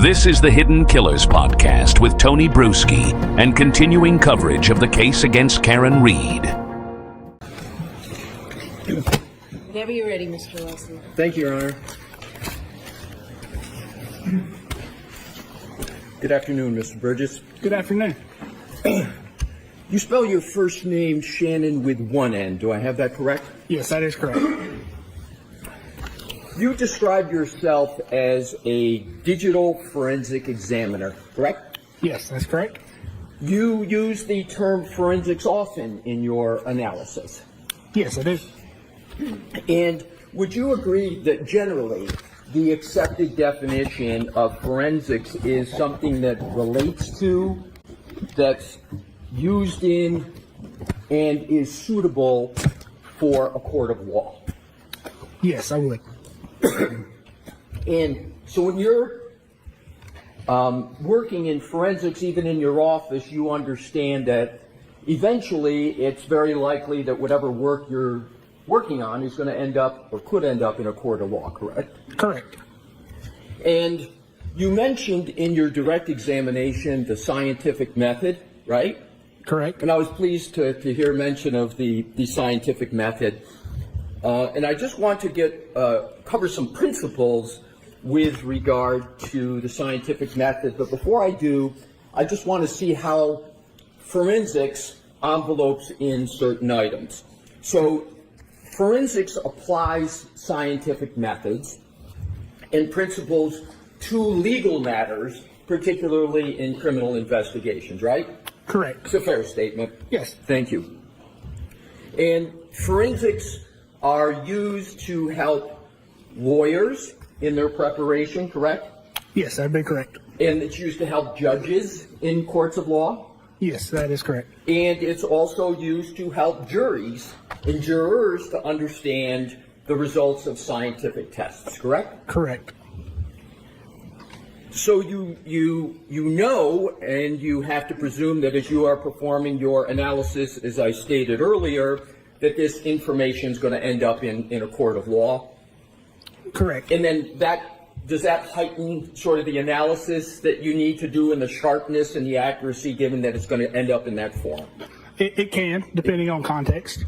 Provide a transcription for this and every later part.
This is the Hidden Killers podcast with Tony Bruschi and continuing coverage of the case against Karen Read. Whenever you're ready, Mr. Wilson. Thank you, Your Honor. Good afternoon, Mr. Burgess. Good afternoon. You spell your first name Shanon with one N. Do I have that correct? Yes, that is correct. You describe yourself as a digital forensic examiner, correct? Yes, that's correct. You use the term forensics often in your analysis. Yes, I do. And would you agree that generally the accepted definition of forensics is something that relates to, that's used in, and is suitable for a court of law? Yes, I would. And so when you're working in forensics, even in your office, you understand that eventually it's very likely that whatever work you're working on is going to end up or could end up in a court of law, correct? Correct. And you mentioned in your direct examination the scientific method, right? Correct. And I was pleased to hear mention of the scientific method. And I just want to cover some principles with regard to the scientific method. But before I do, I just want to see how forensics envelopes in certain items. So forensics applies scientific methods and principles to legal matters, particularly in criminal investigations, right? Correct. It's a fair statement. Yes. Thank you. And forensics are used to help lawyers in their preparation, correct? Yes, that'd be correct. And it's used to help judges in courts of law? Yes, that is correct. And it's also used to help juries and jurors to understand the results of scientific tests, correct? Correct. So you know, and you have to presume that as you are performing your analysis, as I stated earlier, that this information is going to end up in a court of law. Correct. And then does that heighten sort of the analysis that you need to do and the sharpness and the accuracy, given that it's going to end up in that form? It can, depending on context.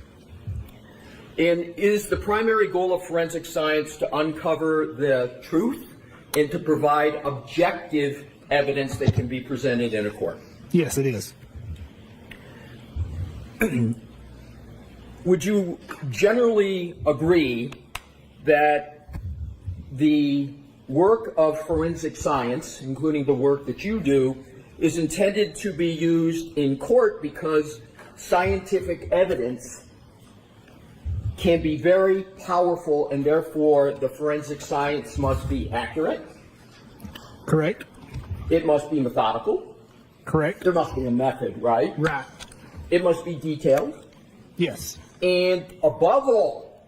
And is the primary goal of forensic science to uncover the truth and to provide objective evidence that can be presented in a court? Yes, it is. Would you generally agree that the work of forensic science, including the work that you do, is intended to be used in court because scientific evidence can be very powerful and therefore the forensic science must be accurate? Correct. It must be methodical. Correct. There must be a method, right? Right. It must be detailed. Yes. And above all,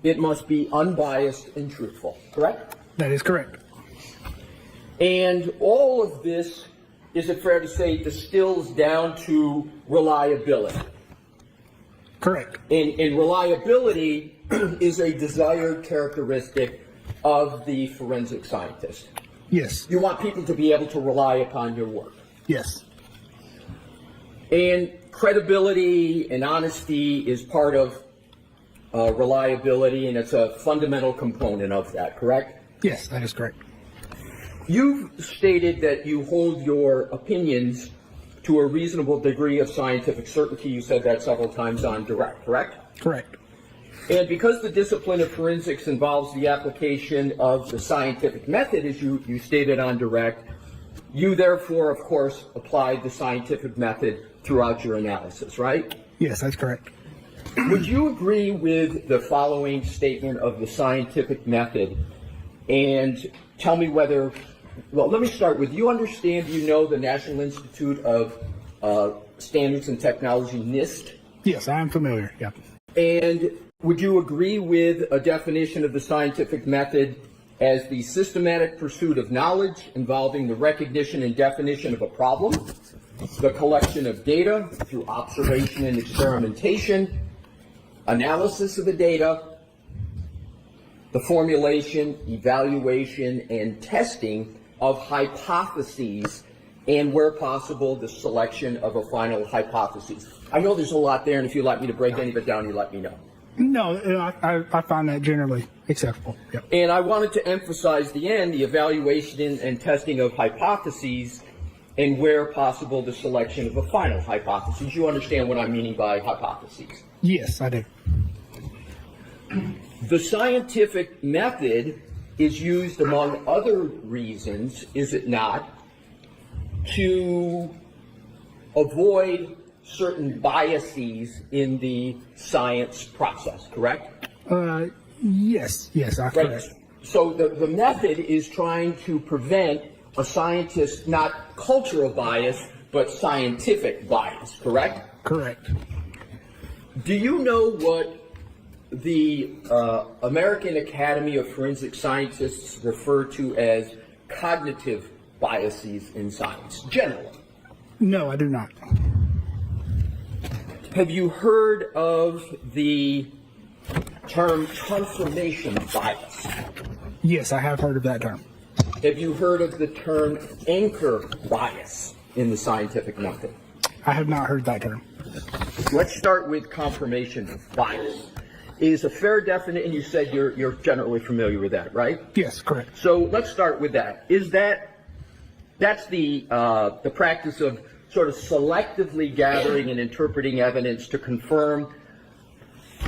it must be unbiased and truthful, correct? That is correct. And all of this, is it fair to say, distills down to reliability? Correct. And reliability is a desired characteristic of the forensic scientist. Yes. You want people to be able to rely upon your work. Yes. And credibility and honesty is part of reliability, and it's a fundamental component of that, correct? Yes, that is correct. You've stated that you hold your opinions to a reasonable degree of scientific certainty. You said that several times on direct, correct? Correct. And because the discipline of forensics involves the application of the scientific method, as you stated on direct, you therefore, of course, applied the scientific method throughout your analysis, right? Yes, that's correct. Would you agree with the following statement of the scientific method? And tell me whether, well, let me start with, you understand, you know the National Institute of Standards and Technology, NIST? Yes, I am familiar, yeah. And would you agree with a definition of the scientific method as the systematic pursuit of knowledge involving the recognition and definition of a problem, the collection of data through observation and experimentation, analysis of the data, the formulation, evaluation, and testing of hypotheses, and where possible, the selection of a final hypothesis. I know there's a lot there, and if you'd like me to break any of it down, you let me know. No, I find that generally acceptable. Yep. And I wanted to emphasize the evaluation and testing of hypotheses, and where possible, the selection of a final hypothesis. You understand what I'm meaning by hypotheses? Yes, I do. The scientific method is used, among other reasons, is it not, to avoid certain biases in the science process, correct? Yes, Right. correct. So the method is trying to prevent a scientist, not cultural bias, but scientific bias, correct? Correct. Do you know what the American Academy of Forensic Scientists refer to as cognitive biases in science, generally? No, I do not. Have you heard of the term confirmation bias? Yes, I have heard of that term. Have you heard of the term anchor bias in the scientific method? I have not heard that term. Let's start with confirmation bias. Is a fair definition, and you said you're generally familiar with that, right? Yes, correct. So let's start with that. That's the practice of sort of selectively gathering and interpreting evidence to confirm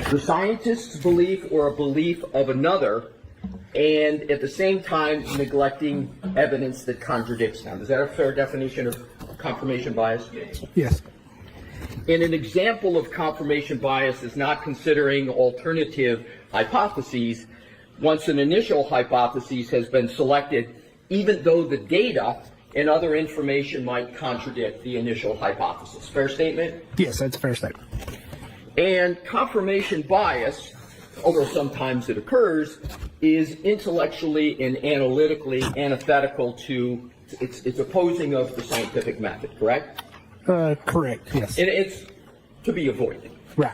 the scientist's belief or a belief of another, and at the same time neglecting evidence that contradicts them. Is that a fair definition of confirmation bias? Yes. And an example of confirmation bias is not considering alternative hypotheses once an initial hypothesis has been selected, even though the data and other information might contradict the initial hypothesis. Fair statement? Yes, that's a fair statement. And confirmation bias, although sometimes it occurs, is intellectually and analytically antithetical to, it's opposing of the scientific method, correct? Correct, yes. And it's to be avoided. Right.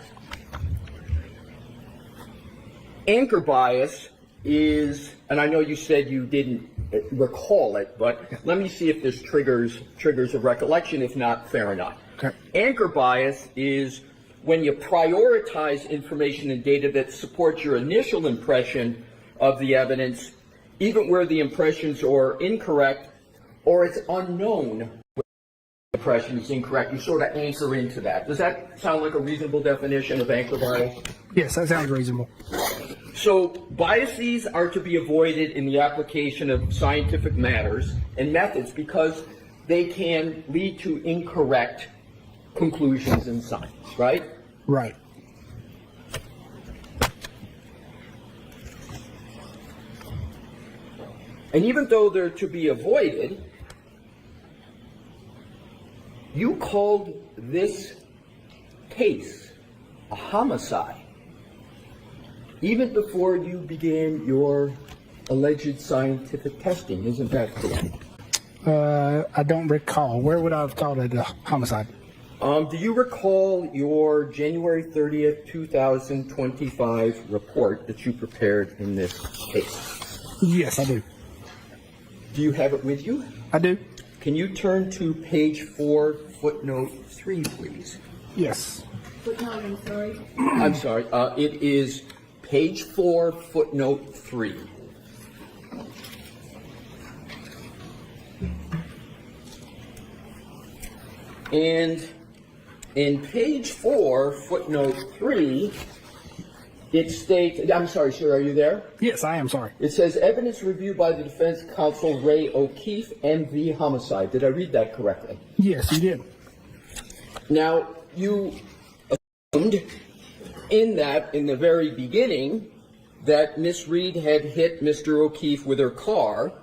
Anchor bias is, and I know you said you didn't recall it, but let me see if this triggers a recollection. If not, fair enough. Okay. Anchor bias is when you prioritize information and data that supports your initial impression of the evidence, even where the impressions are incorrect or it's unknown. Impression is incorrect, you sort of anchor into that. Does that sound like a reasonable definition of anchor bias? Yes, that sounds reasonable. So biases are to be avoided in the application of scientific matters and methods because they can lead to incorrect conclusions in science, right? Right. And even though they're to be avoided, you called this case a homicide even before you began your alleged scientific testing. Isn't that correct? I don't recall. Where would I have called it a homicide? Do you recall your January 30th, 2025 report that you prepared in this case? Yes, I do. Do you have it with you? I do. Can you turn to page 4, footnote 3, please? Yes. Footnote, I'm sorry. I'm sorry. It is page 4, footnote 3. And in page 4, footnote 3, it states, I'm sorry, sir, are you there? Yes, I am sorry. It says, evidence reviewed by the defense counsel Ray O'Keefe, MV homicide. Did I read that correctly? Yes, you did. Now, you assumed in the very beginning, that Miss Reed had hit Mr. O'Keefe with her car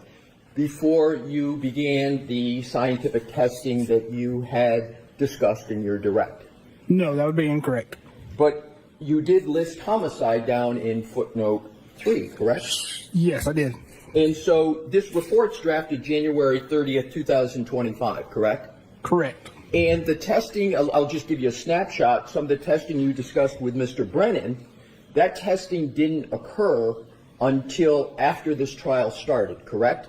before you began the scientific testing that you had discussed in your direct. No, that would be incorrect. But you did list homicide down in footnote 3, correct? Yes, I did. And so this report's drafted January 30th, 2025, correct? Correct. And the testing, I'll just give you a snapshot, some of the testing you discussed with Mr. Brennan, that testing didn't occur until after this trial started, correct?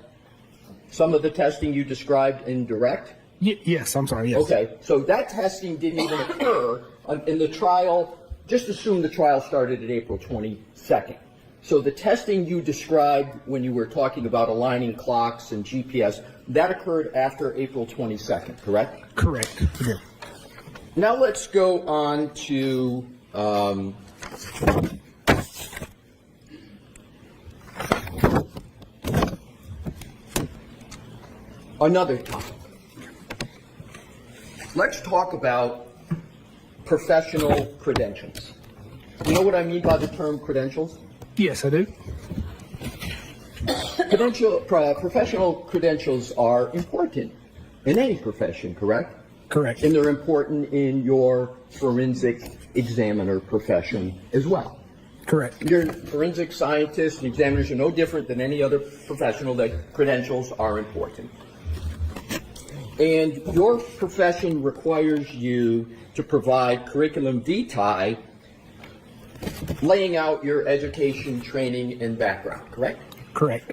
some of the testing you described in direct? Yes, I'm sorry, yes. Okay, so that testing didn't even occur in the trial. Just assume the trial started at April 22nd. So the testing you described when you were talking about aligning clocks and GPS, that occurred after April 22nd, correct? Correct. Okay. Now let's go on to another topic. Let's talk about professional credentials. You know what I mean by the term credentials? Yes, I do. Professional credentials are important in any profession, correct? Correct. And they're important in your forensic examiner profession as well. Correct. Your forensic scientists and examiners are no different than any other professional that credentials are important. And your profession requires you to provide curriculum vitae laying out your education, training, and background, correct? Correct.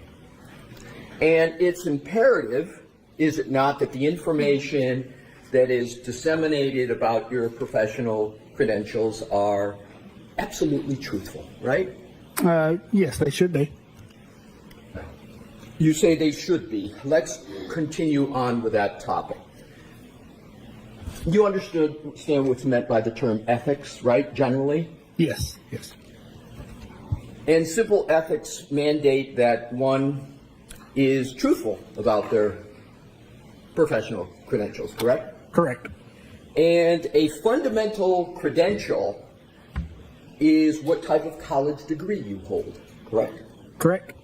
And it's imperative, is it not, that the information that is disseminated about your professional credentials are absolutely truthful, right? Yes, they should be. You say they should be. Let's continue on with that topic. You understand what's meant by the term ethics, right, generally? Yes, yes. And civil ethics mandate that one is truthful about their professional credentials, correct? Correct. And a fundamental credential is what type of college degree you hold, correct? Correct.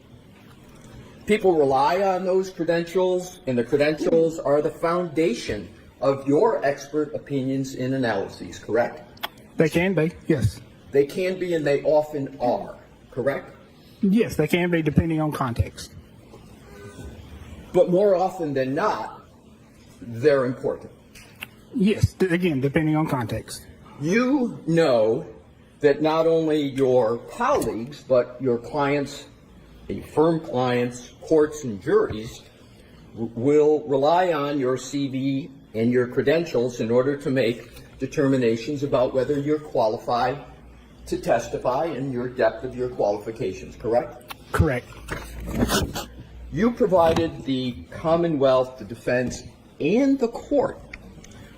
People rely on those credentials, and the credentials are the foundation of your expert opinions and analyses, correct? They can be, yes. They can be, and they often are, correct? Yes, they can be depending on context. But more often than not, they're important. Yes, again, depending on context. You know that not only your colleagues, but your clients, firm clients, courts, and juries will rely on your CV and your credentials in order to make determinations about whether you're qualified to testify and your depth of your qualifications, correct? Correct. You provided the Commonwealth, the defense, and the court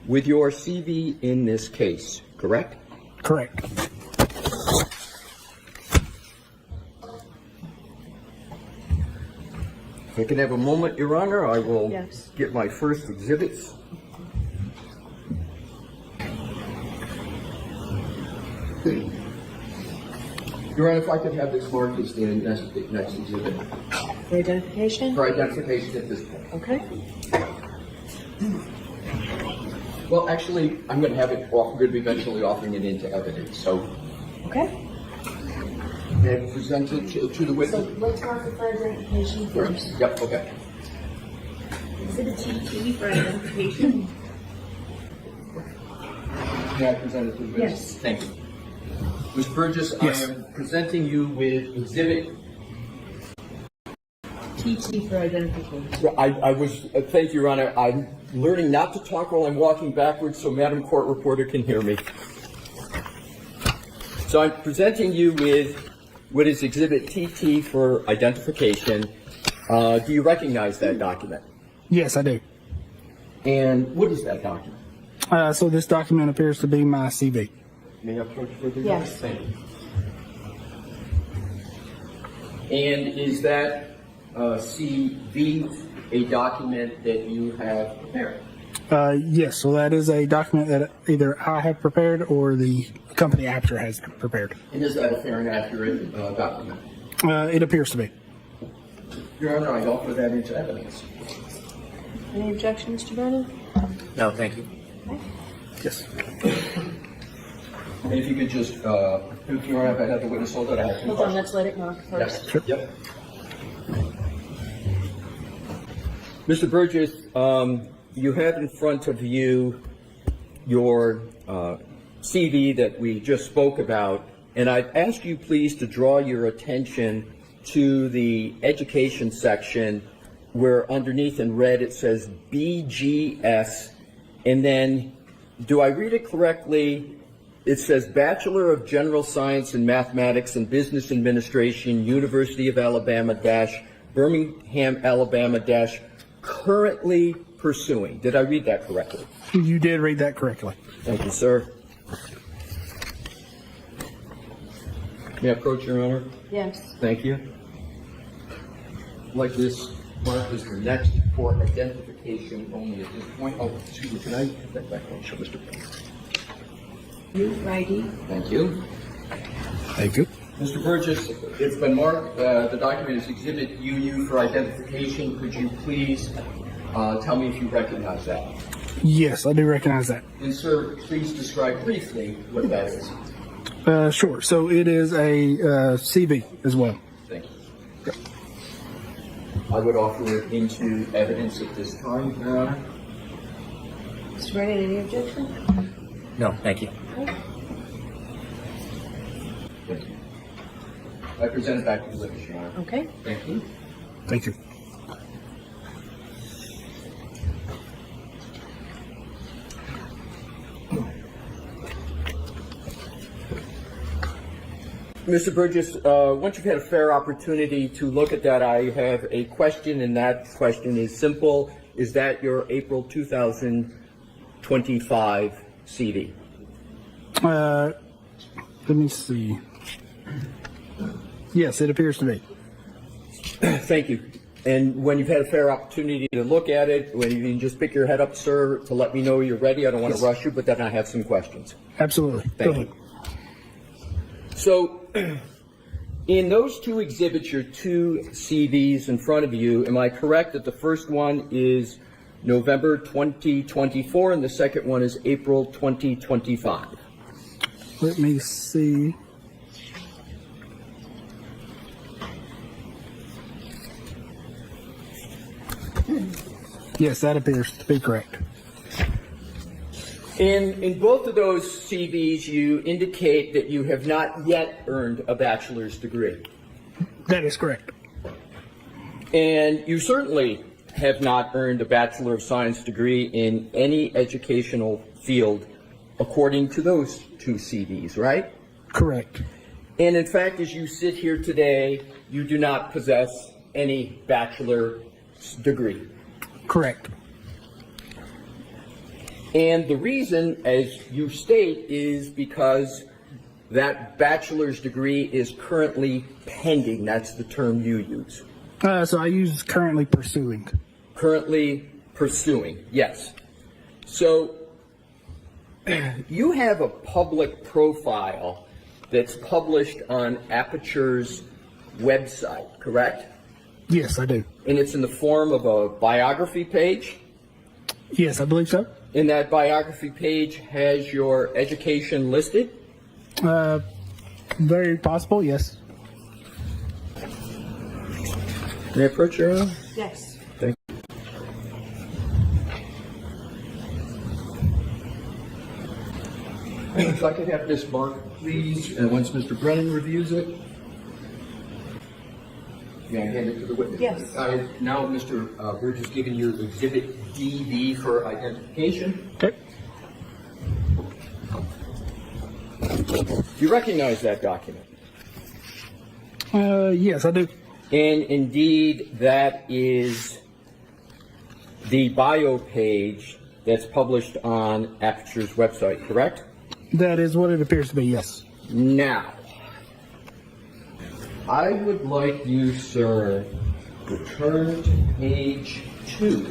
with your CV in this case, correct? Correct. If I can have a moment, Your Honor, I will Yes. get my first exhibits. Your Honor, if I could have this marked as the next exhibit For identification? for identification at this point. Okay. Well, actually, I'm going to have it off. I'm going to be eventually offering it into evidence. So, Okay. may I present it to the So witness? let's mark it for identification first. Yep. Okay. Exhibit TT for identification. May I present it to the witness? Yes. Thank you. Ms. Burgess, Yes. I am presenting you with exhibit. TT for identification. I was, thank you, Your Honor. I'm learning not to talk while I'm walking backwards so Madam Court Reporter can hear me. So I'm presenting you with what is exhibit TT for identification. Do you recognize that document? Yes, I do. And what is that document? So this document appears to be my CV. May I approach further? Yes. Thank you. And is that CV a document that you have prepared? Yes, so that is a document that either I have prepared or the company Aperture has prepared. And is that a fair and accurate document? It appears to be. Your Honor, I offer that into evidence. Any objections, Mr. Brennan? No, thank you. Yes. And if you could just, Your Honor, if I have the witness hold it, I have some Hold on, questions. let's let it mark first. Yes. Yep. Mr. Burgess, you have in front of you your CV that we just spoke about, and I'd ask you please to draw your attention to the education section where underneath in red it says BGS, and then, do I read it correctly? It says Bachelor of General Science in Mathematics and Business Administration, University of Alabama Birmingham, Alabama currently pursuing. Did I read that correctly? You did read that correctly. Thank you, sir. May I approach, Your Honor? Yes. Thank you. Like this mark is the next for identification only at this point. Oh, excuse me, can I have that back on? Show Mr. Brown. You, ID. Thank you. Thank you. Mr. Burgess, it's been marked, the document is Exhibit UU for identification. Could you please tell me if you recognize that? Yes, I do recognize that. And sir, please describe briefly what that is. Sure. So it is a CV as well. Thank you. I would offer it into evidence at this time, Your Honor. Mr. Brennan, any objection? No, thank you. Thank you. I present it back to the witness, Your Honor. Okay. Thank you. Thank you. Mr. Burgess, once you've had a fair opportunity to look at that, I have a question, and that question is simple. Is that your April 2025 CD? Let me see. Yes, it appears to be. Thank you. And when you've had a fair opportunity to look at it, when you can just pick your head up, sir, to let me know you're ready. I don't want to rush you, but then I have some questions. Absolutely. Thank Go you. ahead. So, in those two exhibits, your two CVs in front of you, am I correct that the first one is November 2024 and the second one is April 2025? Let me see. Yes, that appears to be correct. In both of those CVs, you indicate that you have not yet earned a bachelor's degree. That is correct. And you certainly have not earned a Bachelor of Science degree in any educational field according to those two CVs, right? Correct. And in fact, as you sit here today, you do not possess any bachelor's degree. Correct. And the reason, as you state, is because that bachelor's degree is currently pending. That's the term you use. So I use currently pursuing. Currently pursuing, yes. So you have a public profile that's published on Aperture's website, correct? Yes, I do. And it's in the form of a biography page? Yes, I believe so. And that biography page has your education listed? Very possible, yes. May I approach your Honor? Yes. Thank you. If I could have this marked, please, and once Mr. Brennan reviews it. May I hand it to the witness? Yes. Now, Mr. Burgess, giving you Exhibit DV for identification. Okay. Do you recognize that document? Yes, I do. And indeed, that is the bio page that's published on Aperture's website, correct? That is what it appears to be, yes. Now, I would like you, sir, to turn to page 2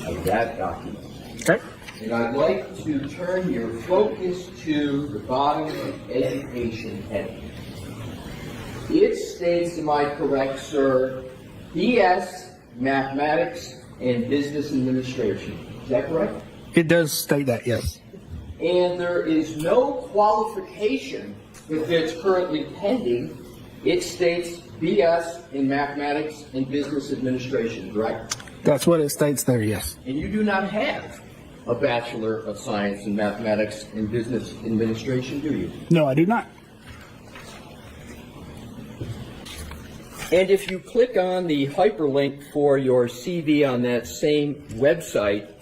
of that document. Okay. And I'd like to turn your focus to the bottom of education heading. It states, am I correct, sir, BS, Mathematics, and Business Administration. Is that correct? It does state that, yes. And there is no qualification if it's currently pending. It states BS in Mathematics and Business Administration, correct? That's what it states there, yes. And you do not have a Bachelor of Science in Mathematics and Business Administration, do you? No, I do not. And if you click on the hyperlink for your CV on that same website,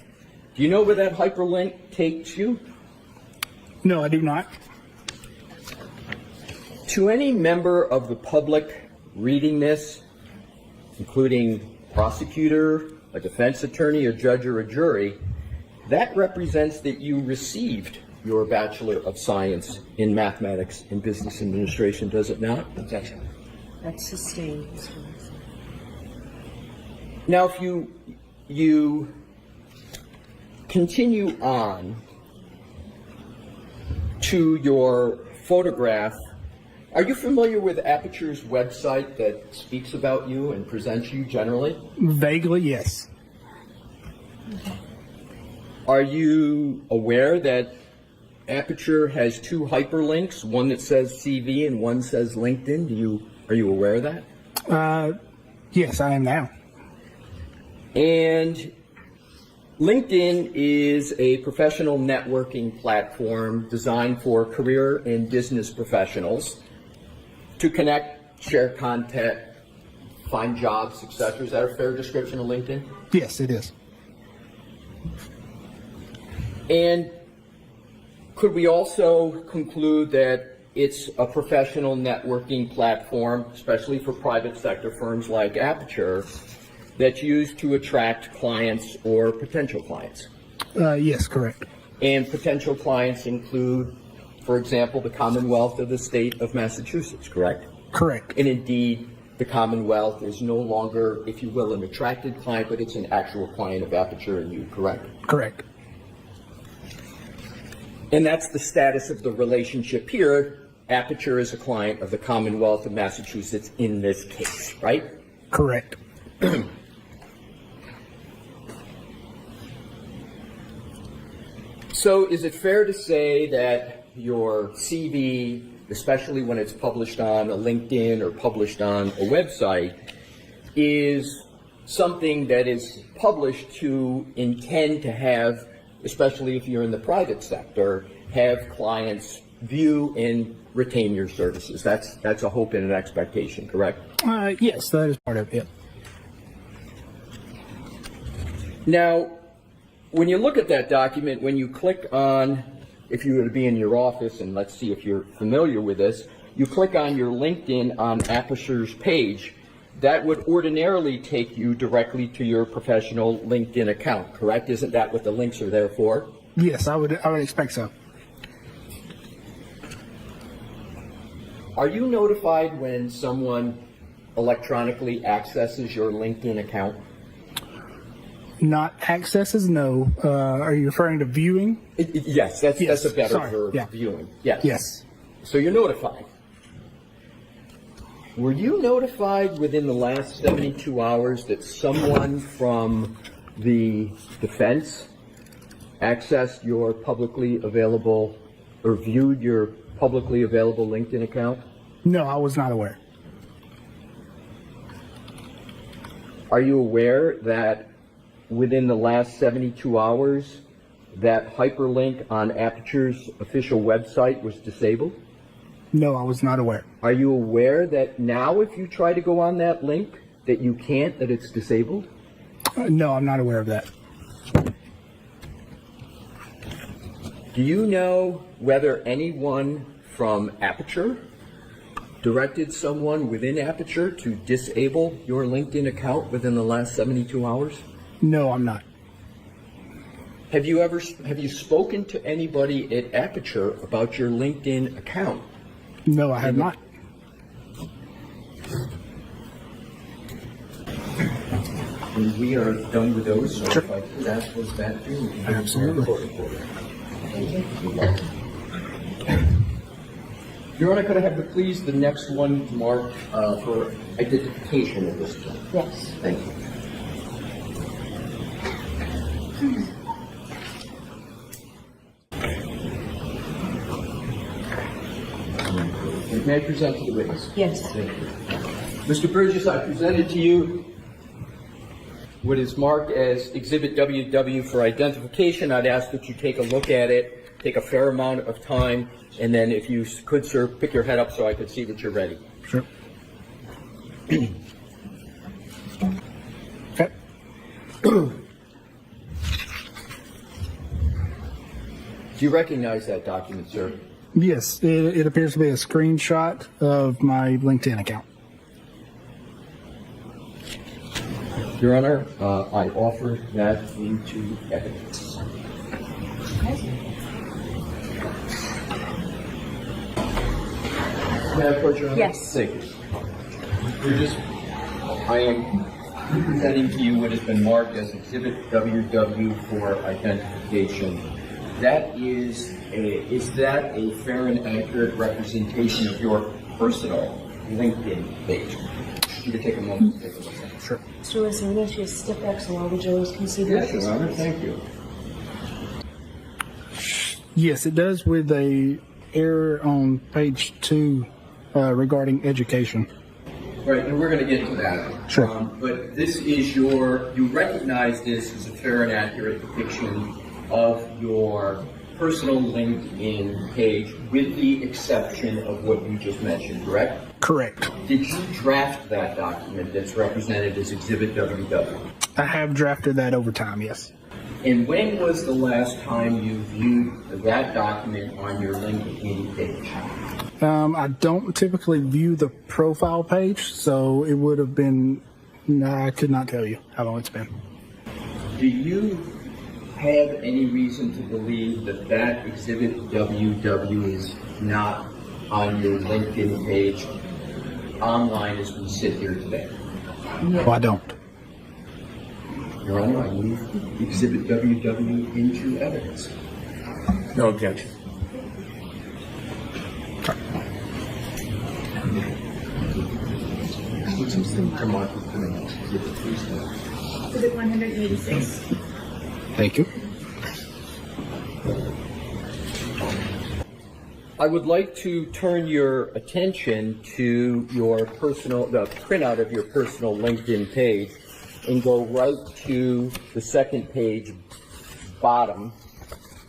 do you know where that hyperlink takes you? No, I do not. To any member of the public reading this, including prosecutor, a defense attorney, a judge, or a jury, that represents that you received your Bachelor of Science in Mathematics and Business Administration, does it not? Objection. That's sustained. Now, if you continue on to your photograph, are you familiar with Aperture's website that speaks about you and presents you generally? Vaguely, yes. Are you aware that Aperture has two hyperlinks, one that says CV and one says LinkedIn? Are you aware of that? Yes, I am now. And LinkedIn is a professional networking platform designed for career and business professionals to connect, share content, find jobs, etc. Is that a fair description of LinkedIn? Yes, it is. And could we also conclude that it's a professional networking platform, especially for private sector firms like Aperture, that's used to attract clients or potential clients? Yes, correct. And potential clients include, for example, the Commonwealth of the state of Massachusetts, correct? Correct. And indeed, the Commonwealth is no longer, if you will, an attracted client, but it's an actual client of Aperture and you, correct? Correct. And that's the status of the relationship here. Aperture is a client of the Commonwealth of Massachusetts in this case, right? Correct. So is it fair to say that your CV, especially when it's published on a LinkedIn or published on a website, is something that is published to intend to have, especially if you're in the private sector, have clients view and retain your services? That's a hope and an expectation, correct? Yes, that is part of it. Now, when you look at that document, when you click on, if you were to be in your office, and let's see if you're familiar with this, you click on your LinkedIn on Aperture's page, that would ordinarily take you directly to your professional LinkedIn account, correct? Isn't that what the links are there for? Yes, I would expect so. Are you notified when someone electronically accesses your LinkedIn account? Not accesses, no. Are you referring to viewing? Yes, that's a better verb, yeah. viewing. Yes. Yes. So you're notified. Were you notified within the last 72 hours that someone from the defense accessed your publicly available or viewed your publicly available LinkedIn account? No, I was not aware. Are you aware that within the last 72 hours that hyperlink on Aperture's official website was disabled? No, I was not aware. Are you aware that now if you try to go on that link that you can't, that it's disabled? No, I'm not aware of that. Do you know whether anyone from Aperture directed someone within Aperture to disable your LinkedIn account within the last 72 hours? No, I'm not. Have you spoken to anybody at Aperture about your LinkedIn account? No, I have not. And we are done with those, so if I could ask those back to you. Absolutely. Your Honor, could I have the next one marked for identification at this point? Yes. Thank you. May I present to the witness? Yes. Thank you. Mr. Burgess, I presented to you what is marked as Exhibit WW for identification. I'd ask that you take a look at it, take a fair amount of time, and then if you could, sir, pick your head up so I could see that you're ready. Sure. Okay. Do you recognize that document, sir? Yes, it appears to be a screenshot of my LinkedIn account. Your Honor, I offer that into evidence. May I approach, Your Honor? Yes. Thank you. I am presenting to you what has been marked as Exhibit WW for identification. That is that a fair and accurate representation of your personal LinkedIn page? You can take a moment to take a look at it. Sure. Mr. Lewis, I'm going to step back so all the jurors can see Yes, this. Your Honor, thank you. Yes, it does with a error on page 2 regarding education. Right, and we're going to get to that. Sure. But this is you recognize this as a fair and accurate depiction of your personal LinkedIn page with the exception of what you just mentioned, correct? Correct. Did you draft that document that's represented as Exhibit WW? I have drafted that over time, yes. And when was the last time you viewed that document on your LinkedIn page? I don't typically view the profile page, so it would have been, I could not tell you how long it's been. Do you have any reason to believe that that Exhibit WW is not on your LinkedIn page online as we sit here today? No, I don't. Your Honor, I move Exhibit WW into evidence. No objection. Exhibit 186. Thank you. I would like to turn your attention to the printout of your personal LinkedIn page and go right to the second page, bottom.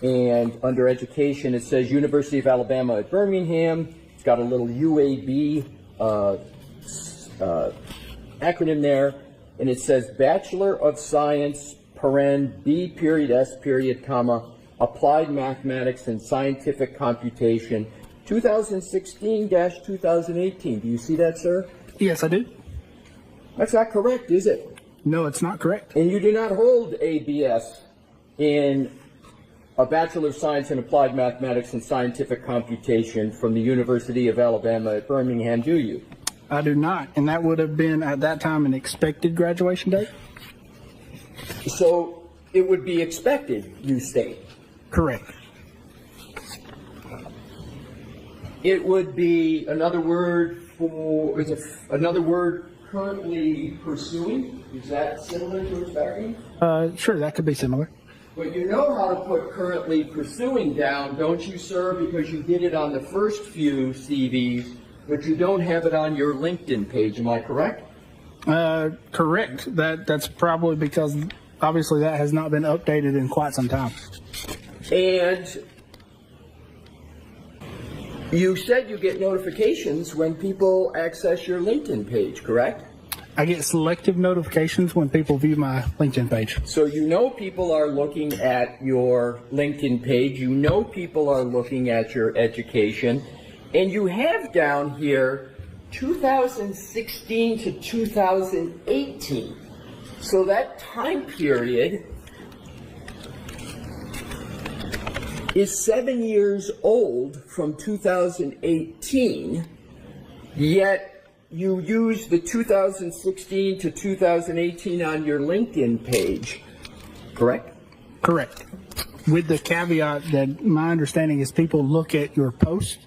And under education, it says University of Alabama at Birmingham. It's got a little UAB acronym there. And it says Bachelor of Science, B period, S period, comma, Applied Mathematics and Scientific Computation, 2016-2018. Do you see that, sir? Yes, I do. That's not correct, is it? No, it's not correct. And you do not hold a BS in a Bachelor of Science in Applied Mathematics and Scientific Computation from the University of Alabama at Birmingham, do you? I do not, and that would have been at that time an expected graduation date? So it would be expected, you state. Correct. It would be another word currently pursuing? Is that similar to expecting? Sure, that could be similar. But you know how to put currently pursuing down, don't you, sir? Because you did it on the first few CVs, but you don't have it on your LinkedIn page. Am I correct? Correct. That's probably because obviously that has not been updated in quite some time. And you said you get notifications when people access your LinkedIn page, correct? I get selective notifications when people view my LinkedIn page. So you know people are looking at your LinkedIn page, you know people are looking at your education, and you have down here 2016 to 2018. So that time period is 7 years old from 2018, yet you use the 2016 to 2018 on your LinkedIn page, correct? Correct. With the caveat that my understanding is people look at your post,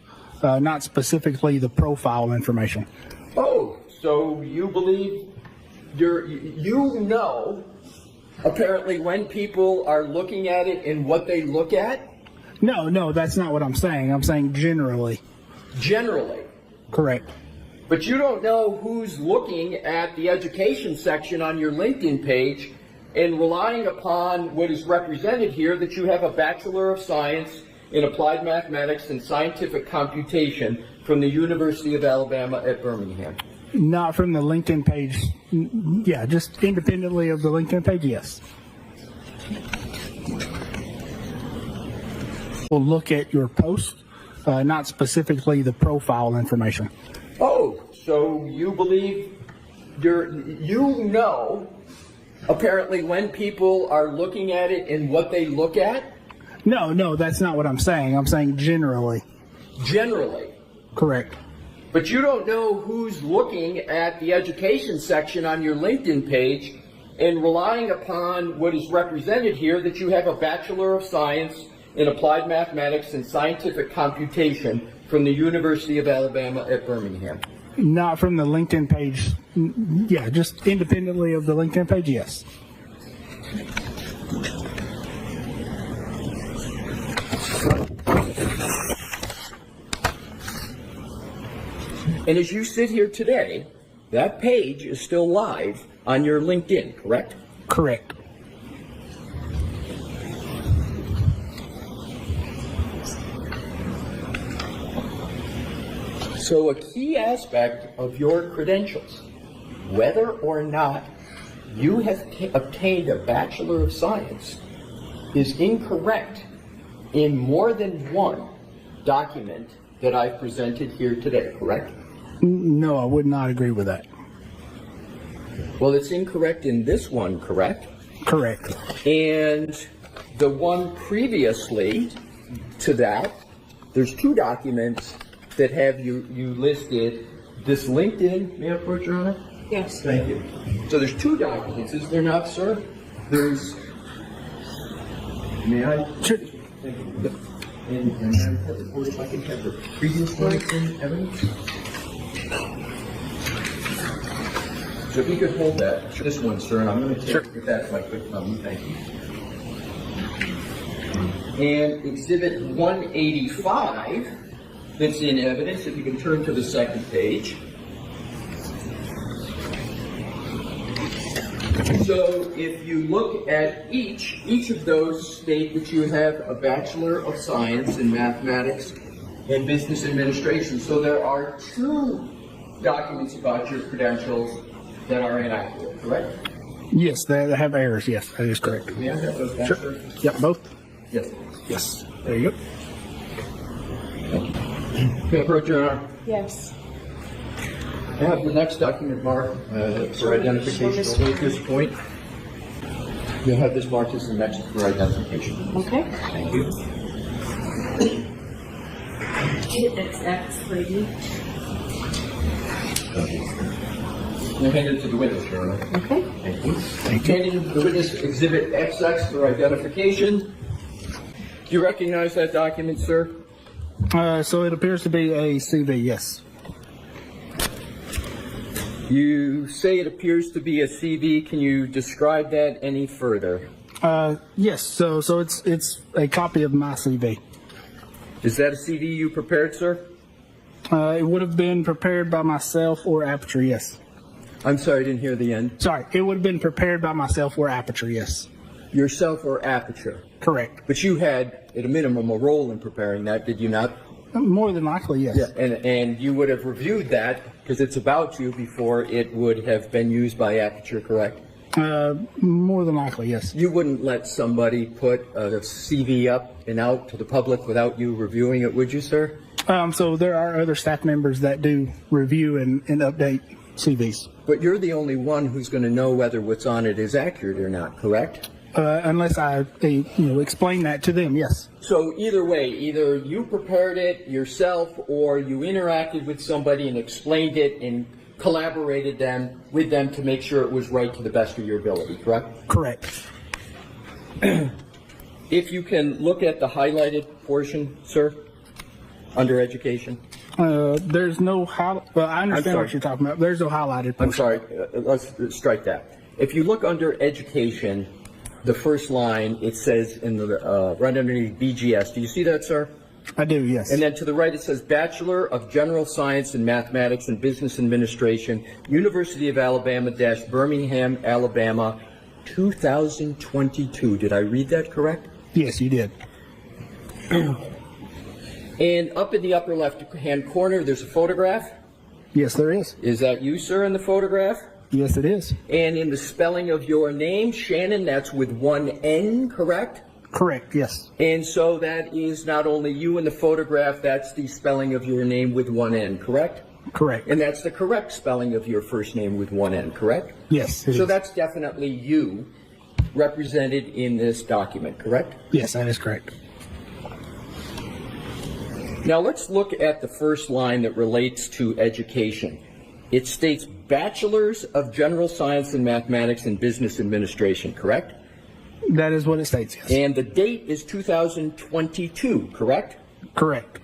not specifically the profile information. Oh, so you believe you know apparently when people are looking at it and what they look at? No, that's not what I'm saying. I'm saying generally. Generally. Correct. But you don't know who's looking at the education section on your LinkedIn page and relying upon what is represented here, that you have a Bachelor of Science in Applied Mathematics and Scientific Computation from the University of Alabama at Birmingham. Not from the LinkedIn page. Yeah, just independently of the LinkedIn page, yes. We'll look at your post, not specifically the profile information. Oh, so you believe apparently when people are looking at it and what they look at? No, that's not what I'm saying. I'm saying generally. Generally. Correct. But you don't know who's looking at the education section on your LinkedIn page and relying upon what is represented here, that you have a Bachelor of Science in Applied Mathematics and Scientific Computation from the University of Alabama at Birmingham. Not from the LinkedIn page. Yeah, just independently of the LinkedIn page, yes. And as you sit here today, that page is still live on your LinkedIn, correct? Correct. So a key aspect of your credentials, whether or not you have obtained a Bachelor of Science, is incorrect in more than one document that I've presented here today, correct? No, I would not agree with that. Well, it's incorrect in this one, correct? Correct. And the one previously to that, there's two documents that have you listed. This LinkedIn, may I approach your honor? Yes. Thank you. So there's two documents, is there not, sir? There's, may I? Sure. Thank you. And I have the board, if I can have the previous LinkedIn evidence. So if you could hold that, this one, sir, and I'm going to take that if I could from you, thank you. And Exhibit 185, that's in evidence, if you can turn to the second page. So if you look at each of those state that you have a Bachelor of Science in Mathematics and Business Administration. So there are two documents about your credentials that are inaccurate, correct? Yes, they have errors. Yes, that is correct. May I have those back, sir? Yep, both. Yes. Yes. There you go. Can I approach your honor? Yes. I have the next document marked for identification only at this point. You'll have this marked as the next for identification. Okay. Thank you. XX, lady. Now hand it to the witness, Your Honor. Okay. Thank you. Handing the witness Exhibit XX for identification. Do you recognize that document, sir? So it appears to be a CV, yes. You say it appears to be a CV. Can you describe that any further? Yes, so it's a copy of my CV. Is that a CV you prepared, sir? It would have been prepared by myself or Aperture, yes. I'm sorry, I didn't hear the end. Sorry, it would have been prepared by myself or Aperture, yes. Yourself or Aperture? Correct. But you had, at a minimum, a role in preparing that, did you not? More than likely, yes. Yeah, and you would have reviewed that because it's about you before it would have been used by Aperture, correct? More than likely, yes. You wouldn't let somebody put a CV up and out to the public without you reviewing it, would you, sir? So there are other staff members that do review and update CVs. But you're the only one who's going to know whether what's on it is accurate or not, correct? Unless I explain that to them, yes. So either way, either you prepared it yourself or you interacted with somebody and explained it and collaborated with them to make sure it was right to the best of your ability, correct? Correct. If you can look at the highlighted portion, sir, under education. There's no well, I understand sorry. what you're talking about. There's no highlighted portion. I'm sorry, let's strike that. If you look under education, the first line, it says in the right underneath BGS. Do you see that, sir? I do, yes. And then to the right, it says Bachelor of General Science in Mathematics and Business Administration, University of Alabama - Birmingham, Alabama, 2022. Did I read that correct? Yes, you did. And up in the upper left-hand corner, there's a photograph. Yes, there is. Is that you, sir, in the photograph? Yes, it is. And in the spelling of your name, Shanon, that's with one N, correct? Correct, yes. And so that is not only you in the photograph, that's the spelling of your name with one N, correct? Correct. And that's the correct spelling of your first name with one N, correct? Yes, it So is. that's definitely you represented in this document, correct? Yes, that is correct. Now let's look at the first line that relates to education. It states Bachelor's of General Science in Mathematics and Business Administration, correct? That is what it states, yes. And the date is 2022, correct? Correct.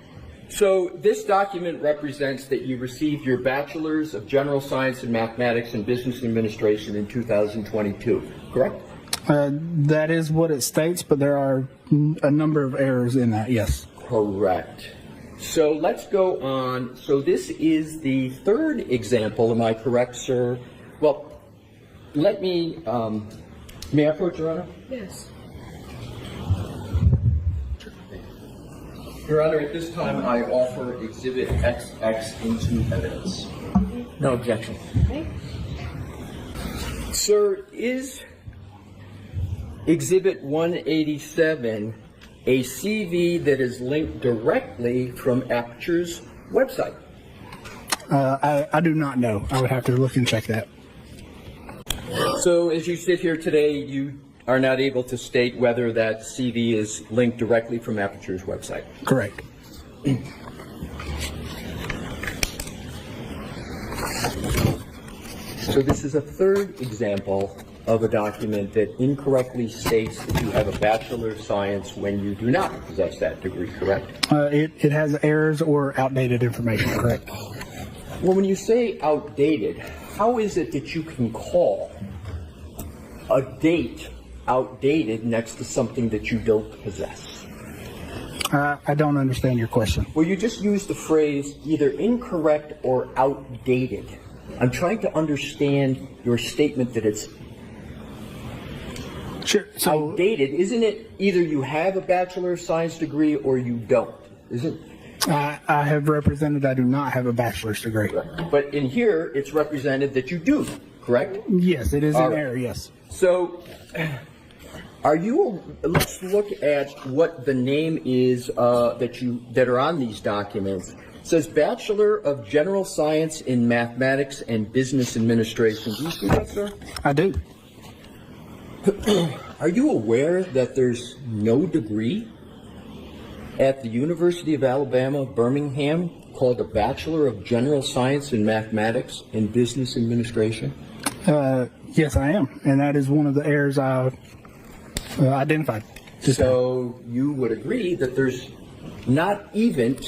So this document represents that you received your Bachelor's of General Science in Mathematics and Business Administration in 2022, correct? That is what it states, but there are a number of errors in that, yes. Correct. So let's go on. So this is the third example, am I correct, sir? Well, let me, may I approach, Your Honor? Yes. Your Honor, at this time I offer Exhibit XX into evidence. No objection. Okay. Sir, is Exhibit 187 a CV that is linked directly from Aperture's website? I do not know. I would have to look and check that. So as you sit here today, you are not able to state whether that CV is linked directly from Aperture's website? Correct. So this is a third example of a document that incorrectly states that you have a Bachelor of Science when you do not possess that degree, correct? It has errors or outdated information, correct? Well, when you say outdated, how is it that you can call a date outdated next to something that you don't possess? I don't understand your question. Well, you just used the phrase either incorrect or outdated. I'm trying to understand your statement that it's Sure. So, outdated. Isn't it either you have a Bachelor of Science degree or you don't? Isn't? I have represented I do not have a bachelor's degree. But in here, it's represented that you do, correct? Yes, it is an All right. error, yes. So, let's look at what the name is that are on these documents. It says Bachelor of General Science in Mathematics and Business Administration. Do you see that, sir? I do. Are you aware that there's no degree at the University of Alabama, Birmingham, called a Bachelor of General Science in Mathematics and Business Administration? Yes, I am. And that is one of the errors I identified. So you would agree that there's not even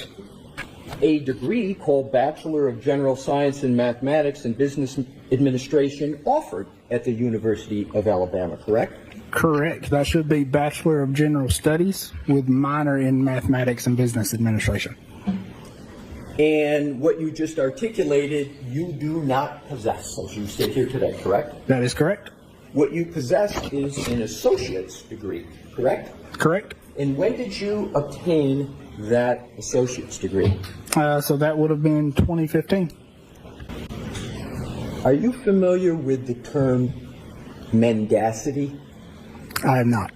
a degree called Bachelor of General Science in Mathematics and Business Administration offered at the University of Alabama, correct? Correct. That should be Bachelor of General Studies with minor in Mathematics and Business Administration. And what you just articulated, you do not possess as you sit here today, correct? That is correct. What you possess is an associate's degree, correct? Correct. And when did you obtain that associate's degree? So that would have been 2015. Are you familiar with the term mendacity? I am not.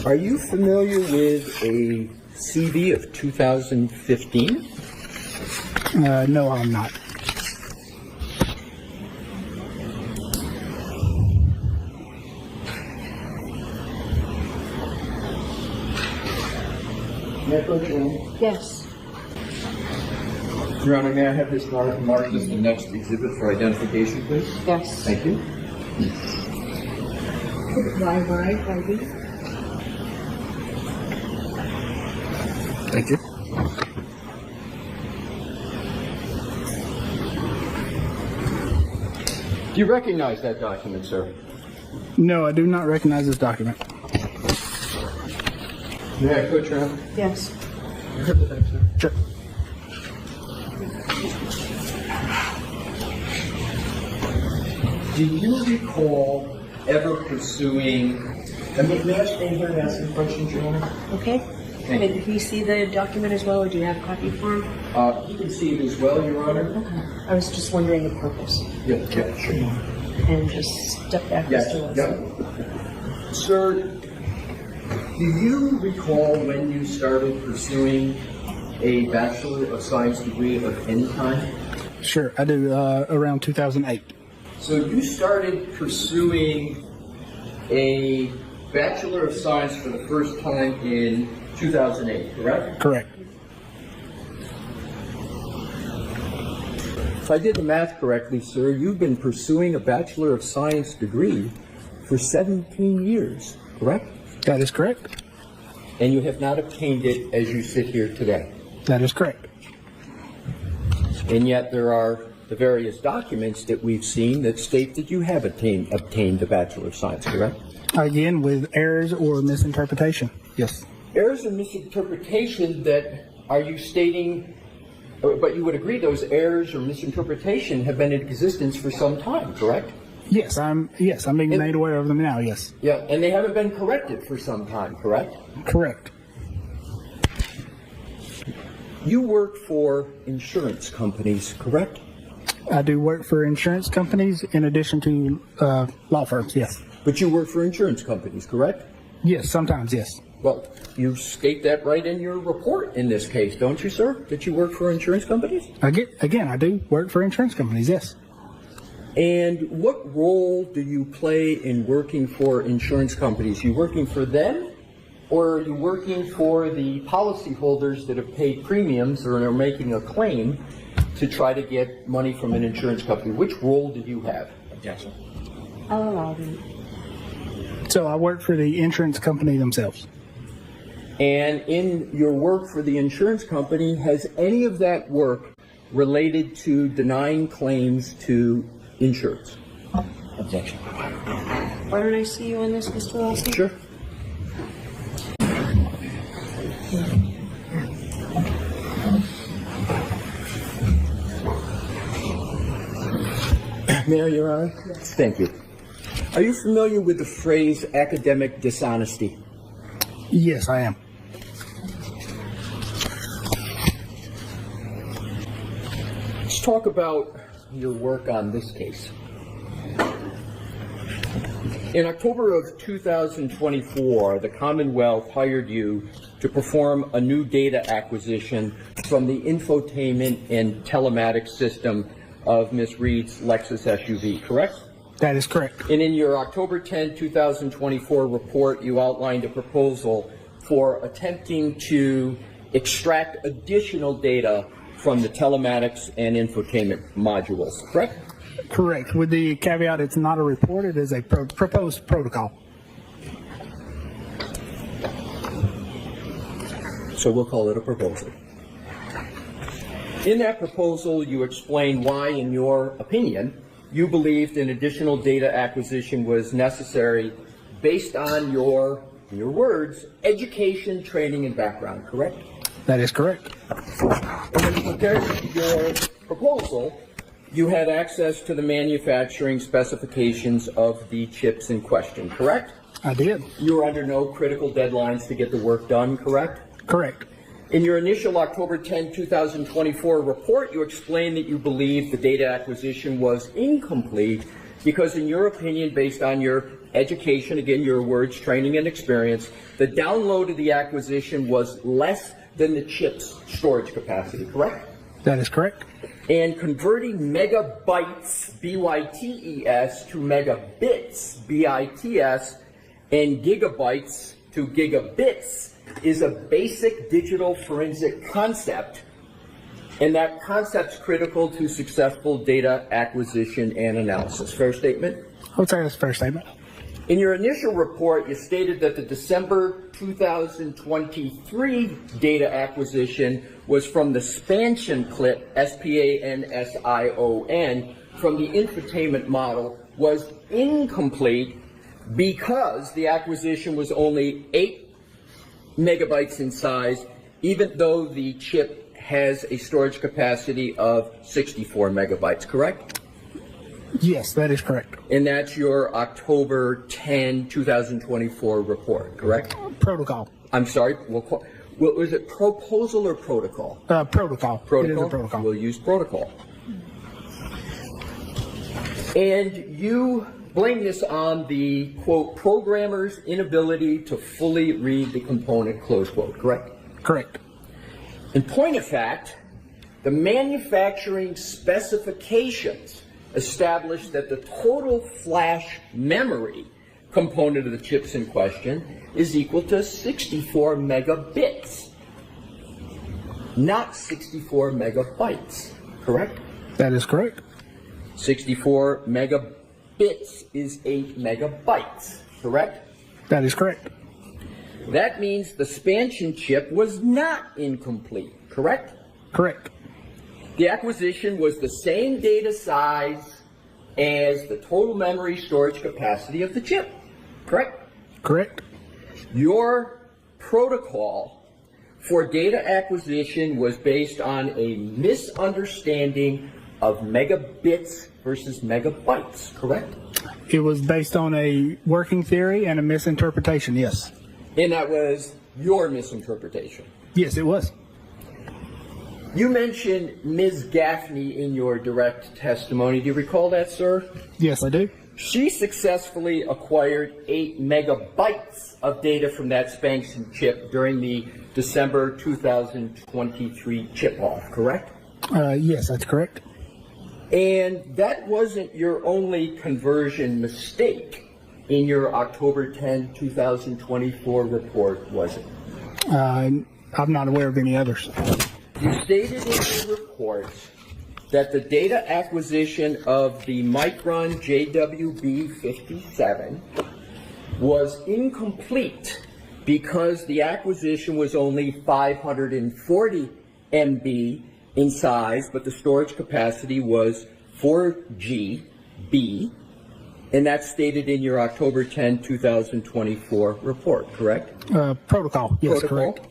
Are you familiar with a CV of 2015? No, I'm not. Yes. Your Honor, may I have this marked as the next exhibit for identification, please? Yes. Thank you. YYYB. Thank you. Do you recognize that document, sir? No, I do not recognize this document. May I approach, Your Honor? Yes. Sure. Do you recall ever pursuing... may I stay here and ask some questions, Your Honor? Okay. Thank Did you. he see the document as well, or do you have a copy for him? You can see it as well, Your Honor. I was just wondering the purpose, Yeah, sure. and just step back, Yes, Mr. Wilson. yeah. Sir, do you recall when you started pursuing a Bachelor of Science degree of any kind? Sure, I do. Around 2008. So you started pursuing a Bachelor of Science for the first time in 2008, correct? Correct. If I did the math correctly, sir, you've been pursuing a Bachelor of Science degree for 17 years, correct? That is correct. And you have not obtained it as you sit here today. That is correct. And yet there are the various documents that we've seen that state that you have obtained the Bachelor of Science, correct? Again, with errors or misinterpretation. Yes. Errors and misinterpretation that are you stating, but you would agree those errors or misinterpretation have been in existence for some time, correct? Yes, I'm being made aware of them now. Yes. Yeah, and they haven't been corrected for some time, correct? Correct. You work for insurance companies, correct? I do work for insurance companies in addition to law firms. Yes. But you work for insurance companies, correct? Yes. Sometimes. Yes. Well, you state that right in your report in this case, don't you, sir? That you work for insurance companies? Again, I do work for insurance companies. Yes. And what role do you play in working for insurance companies? You working for them, or are you working for the policyholders that have paid premiums or are making a claim to try to get money from an insurance company? Which role do you have? Objection. I'll allow them. So I work for the insurance company themselves. And in your work for the insurance company, has any of that work related to denying claims to insurance? Objection. Why don't I see you on this, Mr. Wilson? Sure. Mayor, Your Honor? Yes. Thank you. Are you familiar with the phrase academic dishonesty? Yes, I am. Let's talk about your work on this case. In October of 2024, the Commonwealth hired you to perform a new data acquisition from the infotainment and telematics system of Ms. Reed's Lexus SUV, correct? That is correct. And in your October 10, 2024 report, you outlined a proposal for attempting to extract additional data from the telematics and infotainment modules, correct? Correct. With the caveat, it's not a report, it is a proposed protocol. So we'll call it a proposal. In that proposal, you explain why, in your opinion, you believed an additional data acquisition was necessary based on your, in your words, education, training, and background, correct? That is correct. And when you prepared your proposal, you had access to the manufacturing specifications of the chips in question, correct? I did. You were under no critical deadlines to get the work done, correct? Correct. In your initial October 10, 2024 report, you explained that you believed the data acquisition was incomplete because, in your opinion, based on your education, again, your words, training, and experience, the download of the acquisition was less than the chip's storage capacity, correct? That is correct. And converting megabytes, B-Y-T-E-S, to megabits, B-I-T-S, and gigabytes to gigabits is a basic digital forensic concept, and that concept's critical to successful data acquisition and analysis. Fair statement? I would say that's a fair statement. In your initial report, you stated that the December 2023 data acquisition was from the Spansion clip, S-P-A-N-S-I-O-N, from the infotainment model was incomplete because the acquisition was only 8 megabytes in size, even though the chip has a storage capacity of 64 megabytes, correct? Yes, that is correct. And that's your October 10, 2024 report, correct? Protocol. I'm sorry, Well, was it proposal or protocol? Protocol. It is a protocol. We'll use protocol. And you blame this on the, quote, programmer's inability to fully read the component, close quote, correct? Correct. In point of fact, the manufacturing specifications establish that the total flash memory component of the chips in question is equal to 64 megabits, not 64 megabytes, correct? That is correct. 64 megabits is 8 megabytes, correct? That is correct. That means the expansion chip was not incomplete, correct? Correct. The acquisition was the same data size as the total memory storage capacity of the chip, correct? Correct. Your protocol for data acquisition was based on a misunderstanding of megabits versus megabytes, correct? It was based on a working theory and a misinterpretation, yes. And that was your misinterpretation. Yes, it was. You mentioned Ms. Gaffney in your direct testimony. Do you recall that, sir? Yes, I do. She successfully acquired 8 megabytes of data from that expansion chip during the December 2023 chip-off, correct? Yes, that's correct. And that wasn't your only conversion mistake in your October 10, 2024 report, was it? I'm not aware of any others. You stated in your report that the data acquisition of the Micron JWB57 was incomplete because the acquisition was only 540 MB in size, but the storage capacity was 4 GB, and that's stated in your October 10, 2024 report, correct? Protocol, yes, Protocol. correct.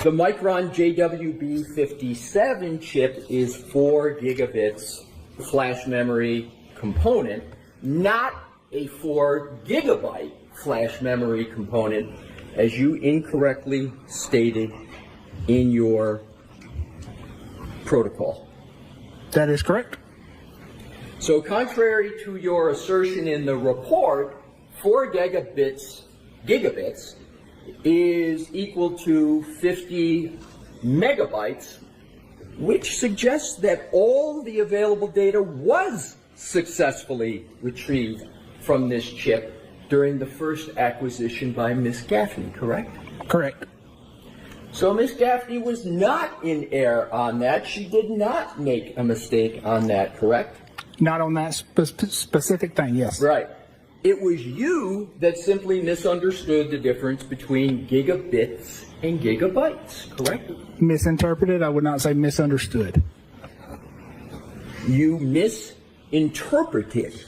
The Micron JWB57 chip is 4 gigabits flash memory component, not a 4 gigabyte flash memory component, as you incorrectly stated in your protocol. That is correct. So contrary to your assertion in the report, 4 gigabits is equal to 50 megabytes, which suggests that all the available data was successfully retrieved from this chip during the first acquisition by Ms. Gaffney, correct? Correct. So Ms. Gaffney was not in error on that. She did not make a mistake on that, correct? Not on that specific thing, yes. Right. It was you that simply misunderstood the difference between gigabits and gigabytes, correct? Misinterpreted, I would not say misunderstood. You misinterpreted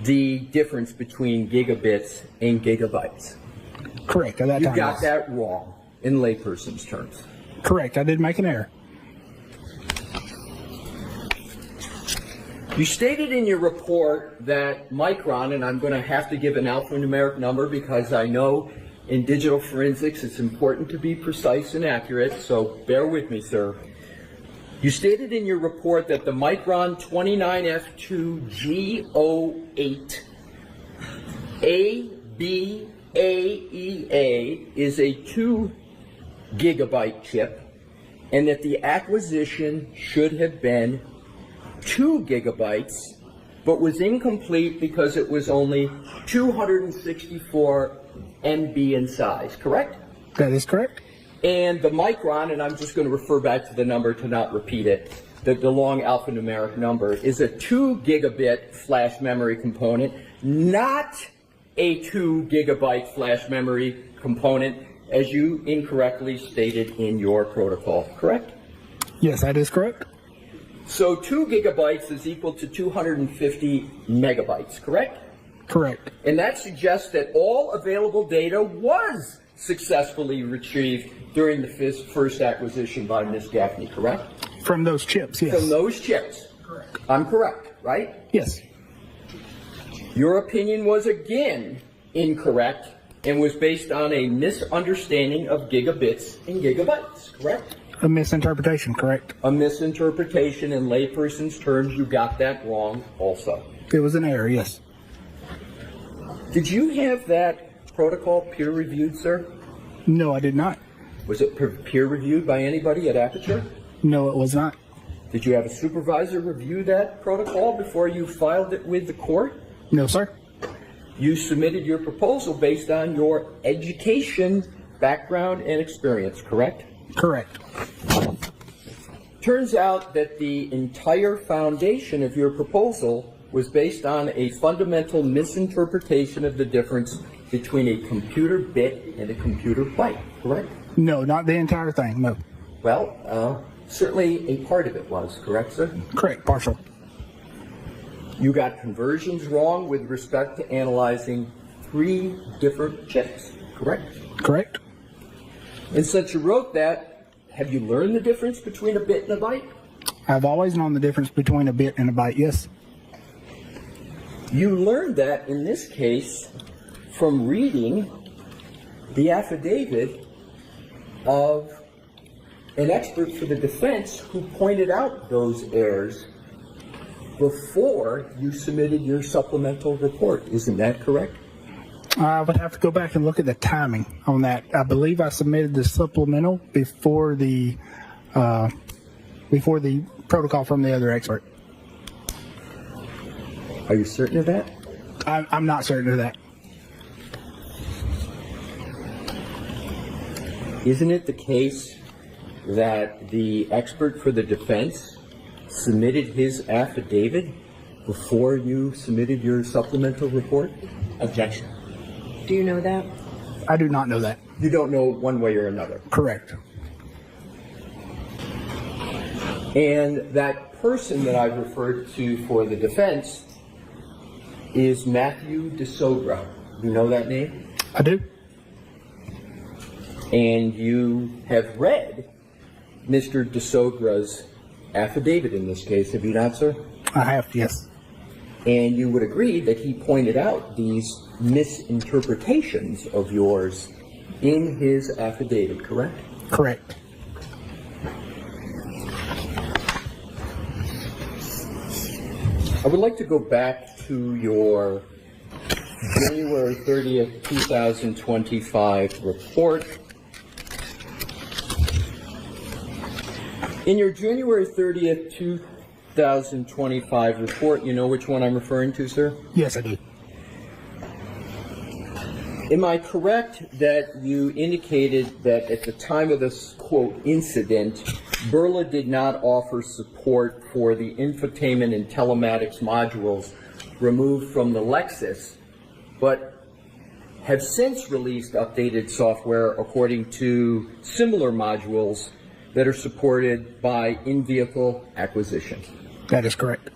the difference between gigabits and gigabytes. Correct, at that You time. got yes. that wrong in layperson's terms. Correct, I did make an error. You stated in your report that Micron, and I'm going to have to give an alphanumeric number because I know in digital forensics it's important to be precise and accurate, so bear with me, sir. You stated in your report that the Micron 29F2G08 ABAEA is a 2 gigabyte chip, and that the acquisition should have been 2 gigabytes, but was incomplete because it was only 264 MB in size, correct? That is correct. And the Micron, and I'm just going to refer back to the number to not repeat it, the long alphanumeric number, is a 2 gigabit flash memory component, not a 2 gigabyte flash memory component, as you incorrectly stated in your protocol, correct? Yes, that is correct. So 2 gigabytes is equal to 250 megabytes, correct? Correct. And that suggests that all available data was successfully retrieved during the first acquisition by Ms. Gaffney, correct? From those chips, yes. From those chips. Correct. I'm correct, right? Yes. Your opinion was again incorrect and was based on a misunderstanding of gigabits and gigabytes, correct? A misinterpretation, correct? A misinterpretation in layperson's terms, you got that wrong also. It was an error, yes. Did you have that protocol peer reviewed, sir? No, I did not. Was it peer reviewed by anybody at Aperture? No, it was not. Did you have a supervisor review that protocol before you filed it with the court? No, sir. You submitted your proposal based on your education, background, and experience, correct? Correct. Turns out that the entire foundation of your proposal was based on a fundamental misinterpretation of the difference between a computer bit and a computer byte, correct? No, not the entire thing, no. Well, certainly a part of it was, correct, sir? Correct, partial. You got conversions wrong with respect to analyzing 3 different chips, correct? Correct. And since you wrote that, have you learned the difference between a bit and a byte? I've always known the difference between a bit and a byte, yes. You learned that, in this case, from reading the affidavit of an expert for the defense who pointed out those errors before you submitted your supplemental report. Isn't that correct? I would have to go back and look at the timing on that. I believe I submitted the supplemental before the protocol from the other expert. Are you certain of that? I'm not certain of that. Isn't it the case that the expert for the defense submitted his affidavit before you submitted your supplemental report? Objection. Do you know that? I do not know that. You don't know one way or another. Correct. And that person that I've referred to for the defense is Matthew DeSogra. You know that name? I do. And you have read Mr. DeSogra's affidavit in this case, have you not, sir? I have, yes. And you would agree that he pointed out these misinterpretations of yours in his affidavit, correct? Correct. I would like to go back to your January 30th, 2025 report. In your January 30th, 2025 report, you know which one I'm referring to, sir? Yes, I do. Am I correct that you indicated that at the time of this, quote, incident, Burla did not offer support for the infotainment and telematics modules removed from the Lexus, but have since released updated software according to similar modules that are supported by in-vehicle acquisition? That is correct.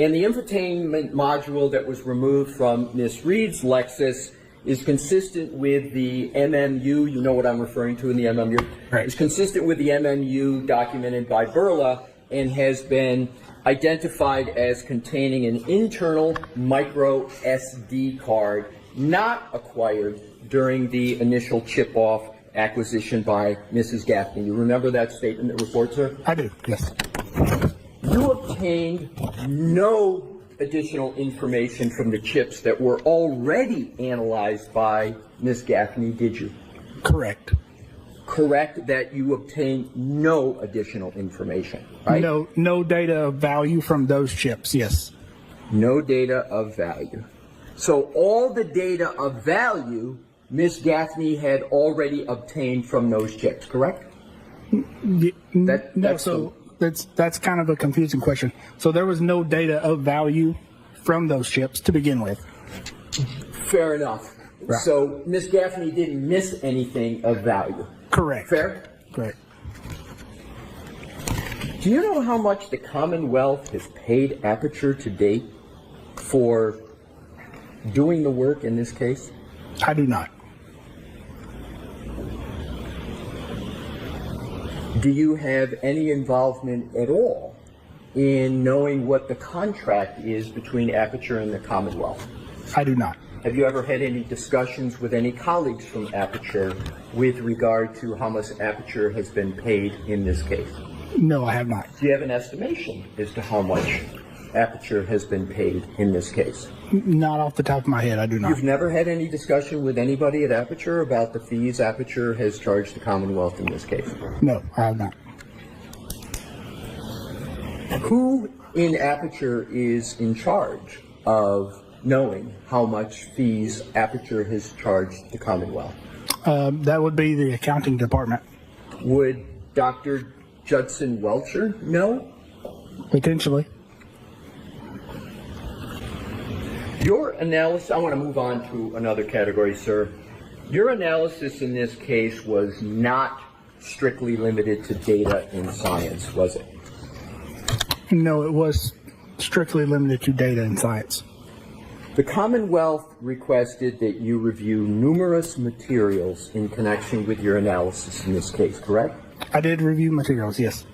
And the infotainment module that was removed from Ms. Read's Lexus is consistent with the MMU, you know what I'm referring to in the MMU? Right. It's consistent with the MMU documented by Burla and has been identified as containing an internal micro SD card not acquired during the initial chip-off acquisition by Mrs. Gaffney. You remember that statement in the report, sir? I do, yes. You obtained no additional information from the chips that were already analyzed by Ms. Gaffney, did you? Correct. Correct that you obtained no additional information, right? No data of value from those chips, yes. No data of value. So all the data of value Ms. Gaffney had already obtained from those chips, correct? That's kind of a confusing question. So there was no data of value from those chips to begin with. Fair enough. Right. So Ms. Gaffney didn't miss anything of value. Correct. Fair? Correct. Do you know how much the Commonwealth has paid Aperture to date for doing the work in this case? I do not. Do you have any involvement at all in knowing what the contract is between Aperture and the Commonwealth? I do not. Have you ever had any discussions with any colleagues from Aperture with regard to how much Aperture has been paid in this case? No, I have not. Do you have an estimation as to how much Aperture has been paid in this case? Not off the top of my head, I do not. You've never had any discussion with anybody at Aperture about the fees Aperture has charged the Commonwealth in this case? No, I have not. Who in Aperture is in charge of knowing how much fees Aperture has charged the Commonwealth? That would be the accounting department. Would Dr. Judson Welcher know? Potentially. Your analysis, I want to move on to another category, sir. Your analysis in this case was not strictly limited to data in science, was it? No, it was strictly limited to data and science. The Commonwealth requested that you review numerous materials in connection with your analysis in this case, correct? I did review materials, yes.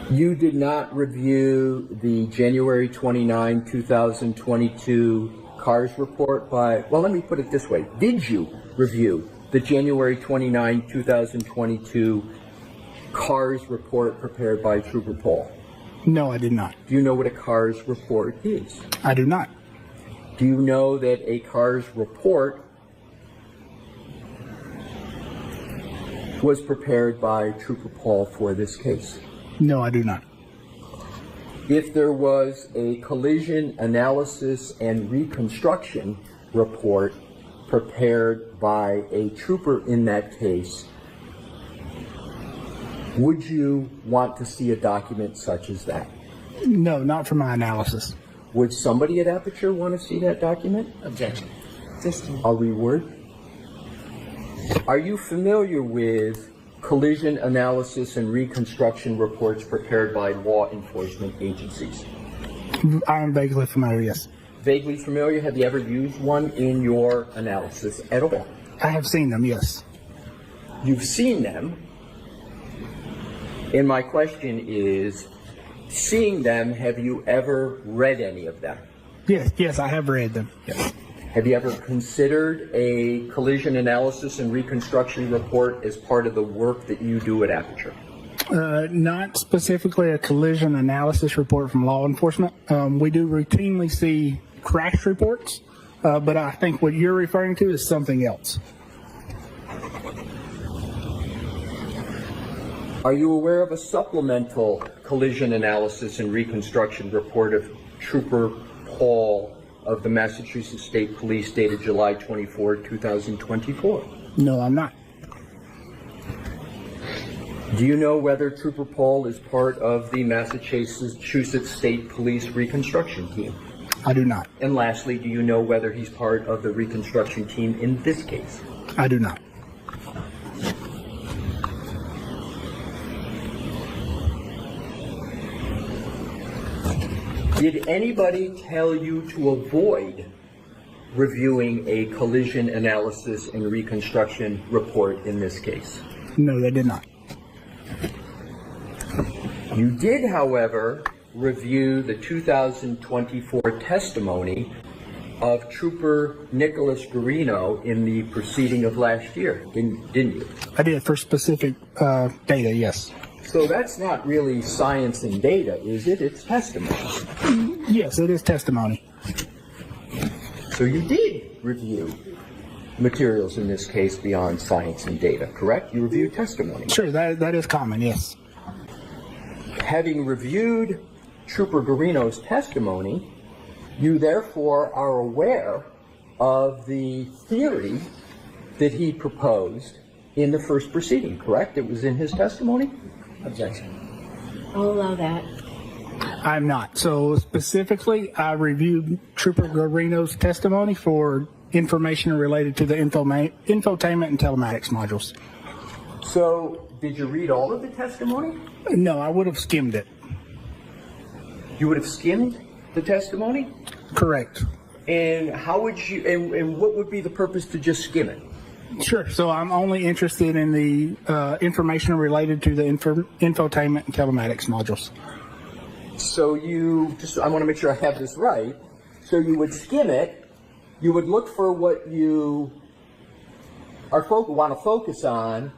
You did not review the January 29, 2022 CARS report by, well, let me put it this way. Did you review the January 29, 2022 CARS report prepared by Trooper Paul? No, I did not. Do you know what a CARS report is? I do not. Do you know that a CARS report was prepared by Trooper Paul for this case? No, I do not. If there was a collision analysis and reconstruction report prepared by a trooper in that case, would you want to see a document such as that? No, not for my analysis. Would somebody at Aperture want to see that document? Objection. I'll reword. Are you familiar with collision analysis and reconstruction reports prepared by law enforcement agencies? I am vaguely familiar, yes. Vaguely familiar? Have you ever used one in your analysis at all? I have seen them, yes. You've seen them. And my question is, seeing them, have you ever read any of them? Yes, I have read them. Yes. Have you ever considered a collision analysis and reconstruction report as part of the work that you do at Aperture? Not specifically a collision analysis report from law enforcement. We do routinely see crash reports, but I think what you're referring to is something else. Are you aware of a supplemental collision analysis and reconstruction report of Trooper Paul of the Massachusetts State Police dated July 24, 2024? No, I'm not. Do you know whether Trooper Paul is part of the Massachusetts State Police reconstruction team? I do not. And lastly, do you know whether he's part of the reconstruction team in this case? I do not. Did anybody tell you to avoid reviewing a collision analysis and reconstruction report in this case? No, they did not. You did, however, review the 2024 testimony of Trooper Nicholas Garino in the proceeding of last year, didn't you? I did for specific data, yes. So that's not really science and data, is it? It's testimony. Yes, it is testimony. So you did review materials in this case beyond science and data, correct? You reviewed testimony. Sure, that is common, yes. Having reviewed Trooper Garino's testimony, you therefore are aware of the theory that he proposed in the first proceeding, correct? It was in his testimony? Objection. I'll allow that. I'm not. So specifically, I reviewed Trooper Garino's testimony for information related to the infotainment and telematics modules. So, did you read all of the testimony? No, I would have skimmed it. You would have skimmed the testimony? Correct. And how would you, and what would be the purpose to just skim it? Sure. So I'm only interested in the information related to the infotainment and telematics modules. So you, I want to make sure I have this right. So you would skim it you would look for what you want to focus on,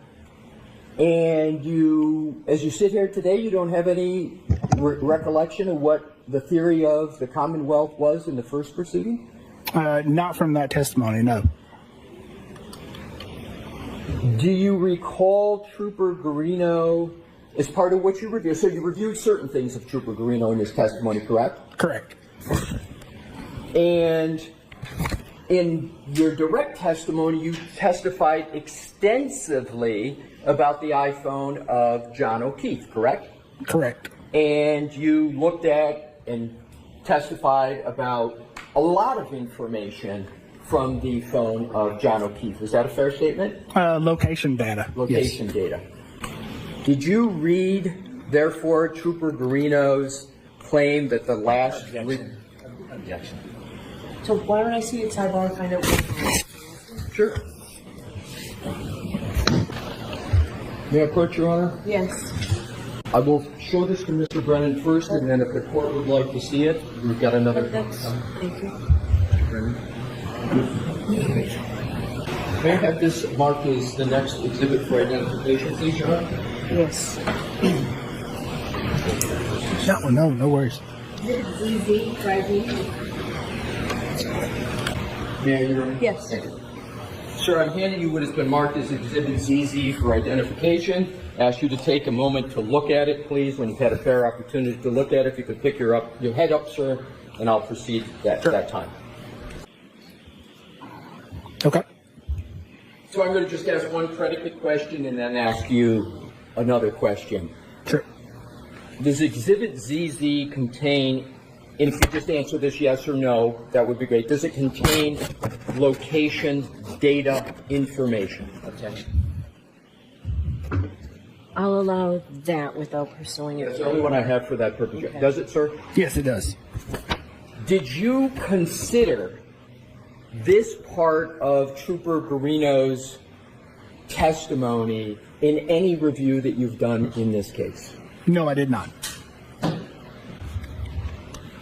and you, as you sit here today, you don't have any recollection of what the theory of the Commonwealth was in the first proceeding? Not from that testimony, no. Do you recall Trooper Garino as part of what you reviewed? So you reviewed certain things of Trooper Garino in his testimony, correct? Correct. And in your direct testimony, you testified extensively about the iPhone of John O'Keefe, correct? Correct. And you looked at and testified about a lot of information from the phone of John O'Keefe. Is that a fair statement? Location data. Location yes. data. Did you read, therefore, Trooper Garino's claim that the last... Objection. So why don't I see it sidebar and find out what Sure. May I approach, Your Honor? Yes. I will show this to Mr. Brennan first, and then if the court would like to see it, we've got another... Thank you. May I have this marked as the next exhibit for identification, please, Your Honor? Yes. No worries. Easy, driving. May I, Your Honor? Yes. Thank you. Sir, I'm handing you what has been marked as Exhibit ZZ for identification. Ask you to take a moment to look at it, please. When you've had a fair opportunity to look at it, if you could pick your head up, sir, and I'll proceed that time. Okay. So I'm going to just ask one predicate question and then ask you another question. Sure. Does Exhibit ZZ contain, and if you just answer this yes or no, that would be great. Does it contain location, data, information? Okay. I'll allow that without pursuing it. That's the only one I have for that purpose. Okay. Does it, sir? Yes, it does. Did you consider this part of Trooper Garino's testimony in any review that you've done in this case? No, I did not.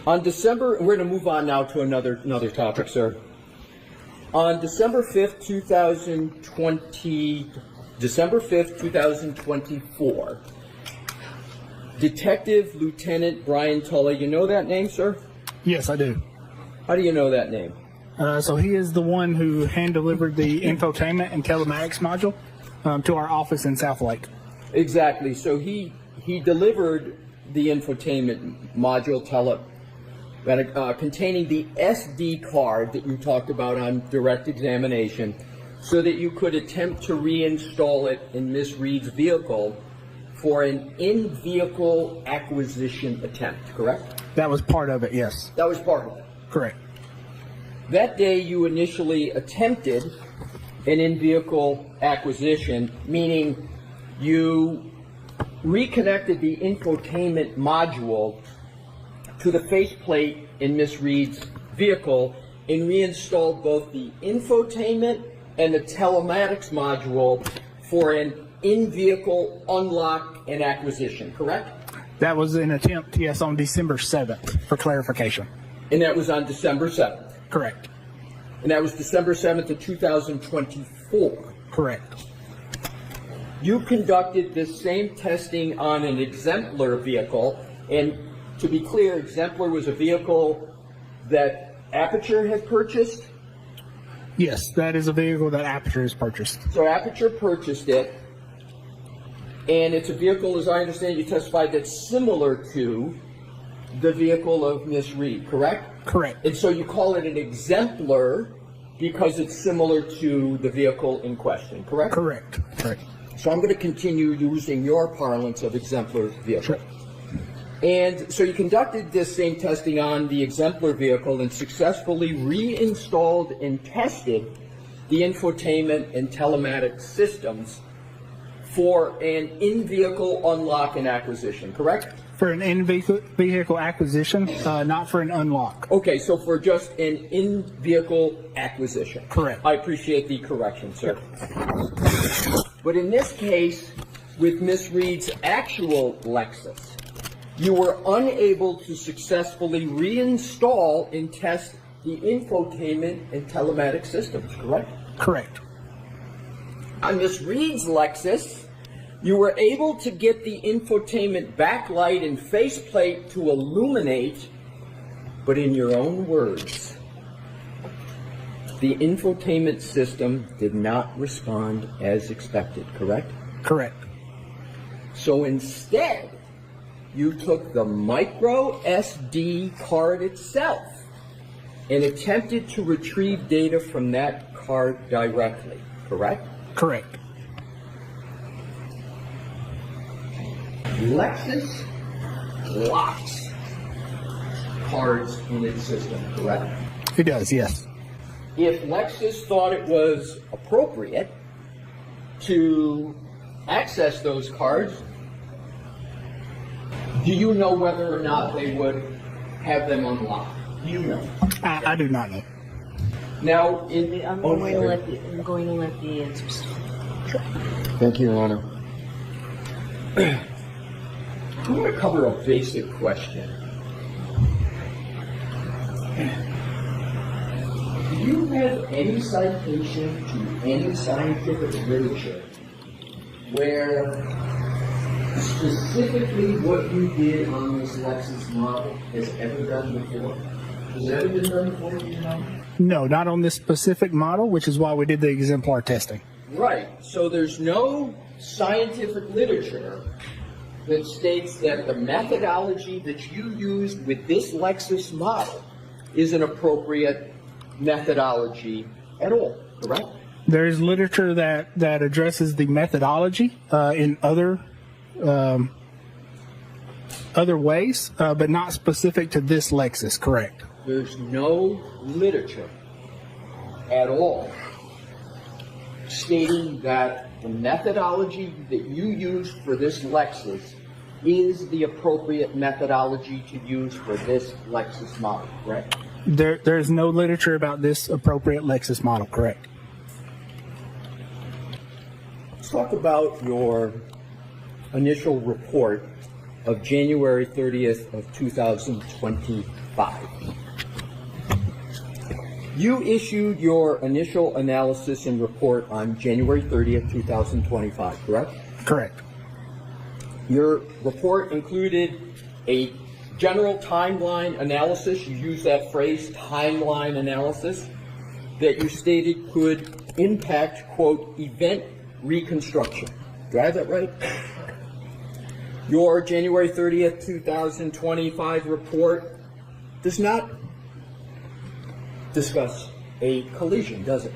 On December, we're going to move on now to another topic, sir. On December 5th, 2024, Detective Lieutenant Brian Tully, you know that name, sir? Yes, I do. How do you know that name? So he is the one who hand-delivered the infotainment and telematics module to our office in South Lake. Exactly. So he delivered the infotainment module containing the SD card that you talked about on direct examination so that you could attempt to reinstall it in Ms. Read's vehicle for an in-vehicle acquisition attempt, correct? That was part of it, yes. That was part of it. Correct. That day you initially attempted an in-vehicle acquisition, meaning you reconnected the infotainment module to the faceplate in Ms. Read's vehicle and reinstalled both the infotainment and the telematics module for an in-vehicle unlock and acquisition, correct? That was an attempt, yes, on December 7th, for clarification. And that was on December 7th? Correct. And that was December 7th of 2024? Correct. You conducted this same testing on an exemplar vehicle, and to be clear, exemplar was a vehicle that Aperture had purchased? Yes, that is a vehicle that Aperture has purchased. So Aperture purchased it, and it's a vehicle, as I understand, you testified, that's similar to the vehicle of Ms. Read, correct? Correct. And so you call it an exemplar because it's similar to the vehicle in question, correct? Correct. Correct. So I'm going to continue using your parlance of exemplar vehicle. Sure. And so you conducted this same testing on the exemplar vehicle and successfully reinstalled and tested the infotainment and telematics systems for an in-vehicle unlock and acquisition, correct? For an in-vehicle acquisition, not for an unlock. Okay, so for just an in-vehicle acquisition. Correct. I appreciate the correction, sir. But in this case, with Ms. Read's actual Lexus, you were unable to successfully reinstall and test the infotainment and telematic systems, correct? Correct. On Ms. Read's Lexus, you were able to get the infotainment backlight and faceplate to illuminate, but in your own words, the infotainment system did not respond as expected, correct? Correct. So instead, you took the micro SD card itself and attempted to retrieve data from that card directly, correct? Correct. Lexus locks cards in its system, correct? It does, yes. If Lexus thought it was appropriate to access those cards, do you know whether or not they would have them unlocked? Do you know? I do not know. Now, I'm going to let the answers. Thank you, Your Honor. I'm going to cover a basic question. Do you have any citation to any scientific literature where specifically what you did on this Lexus model has ever done before? Has it ever been done before, you know? No, not on this specific model, which is why we did the exemplar testing. Right. So there's no scientific literature that states that the methodology that you used with this Lexus model is an appropriate methodology at all, correct? There is literature that addresses the methodology in other ways, but not specific to this Lexus, correct? There's no literature at all stating that the methodology that you used for this Lexus is the appropriate methodology to use for this Lexus model, correct? There's no literature about this appropriate Lexus model, correct? Let's talk about your initial report of January 30th of 2025. You issued your initial analysis and report on January 30th, 2025, correct? Correct. Your report included a general timeline analysis. You used that phrase, timeline analysis, that you stated could impact, quote, event reconstruction. Do I have that right? Your January 30th, 2025 report does not discuss a collision, does it?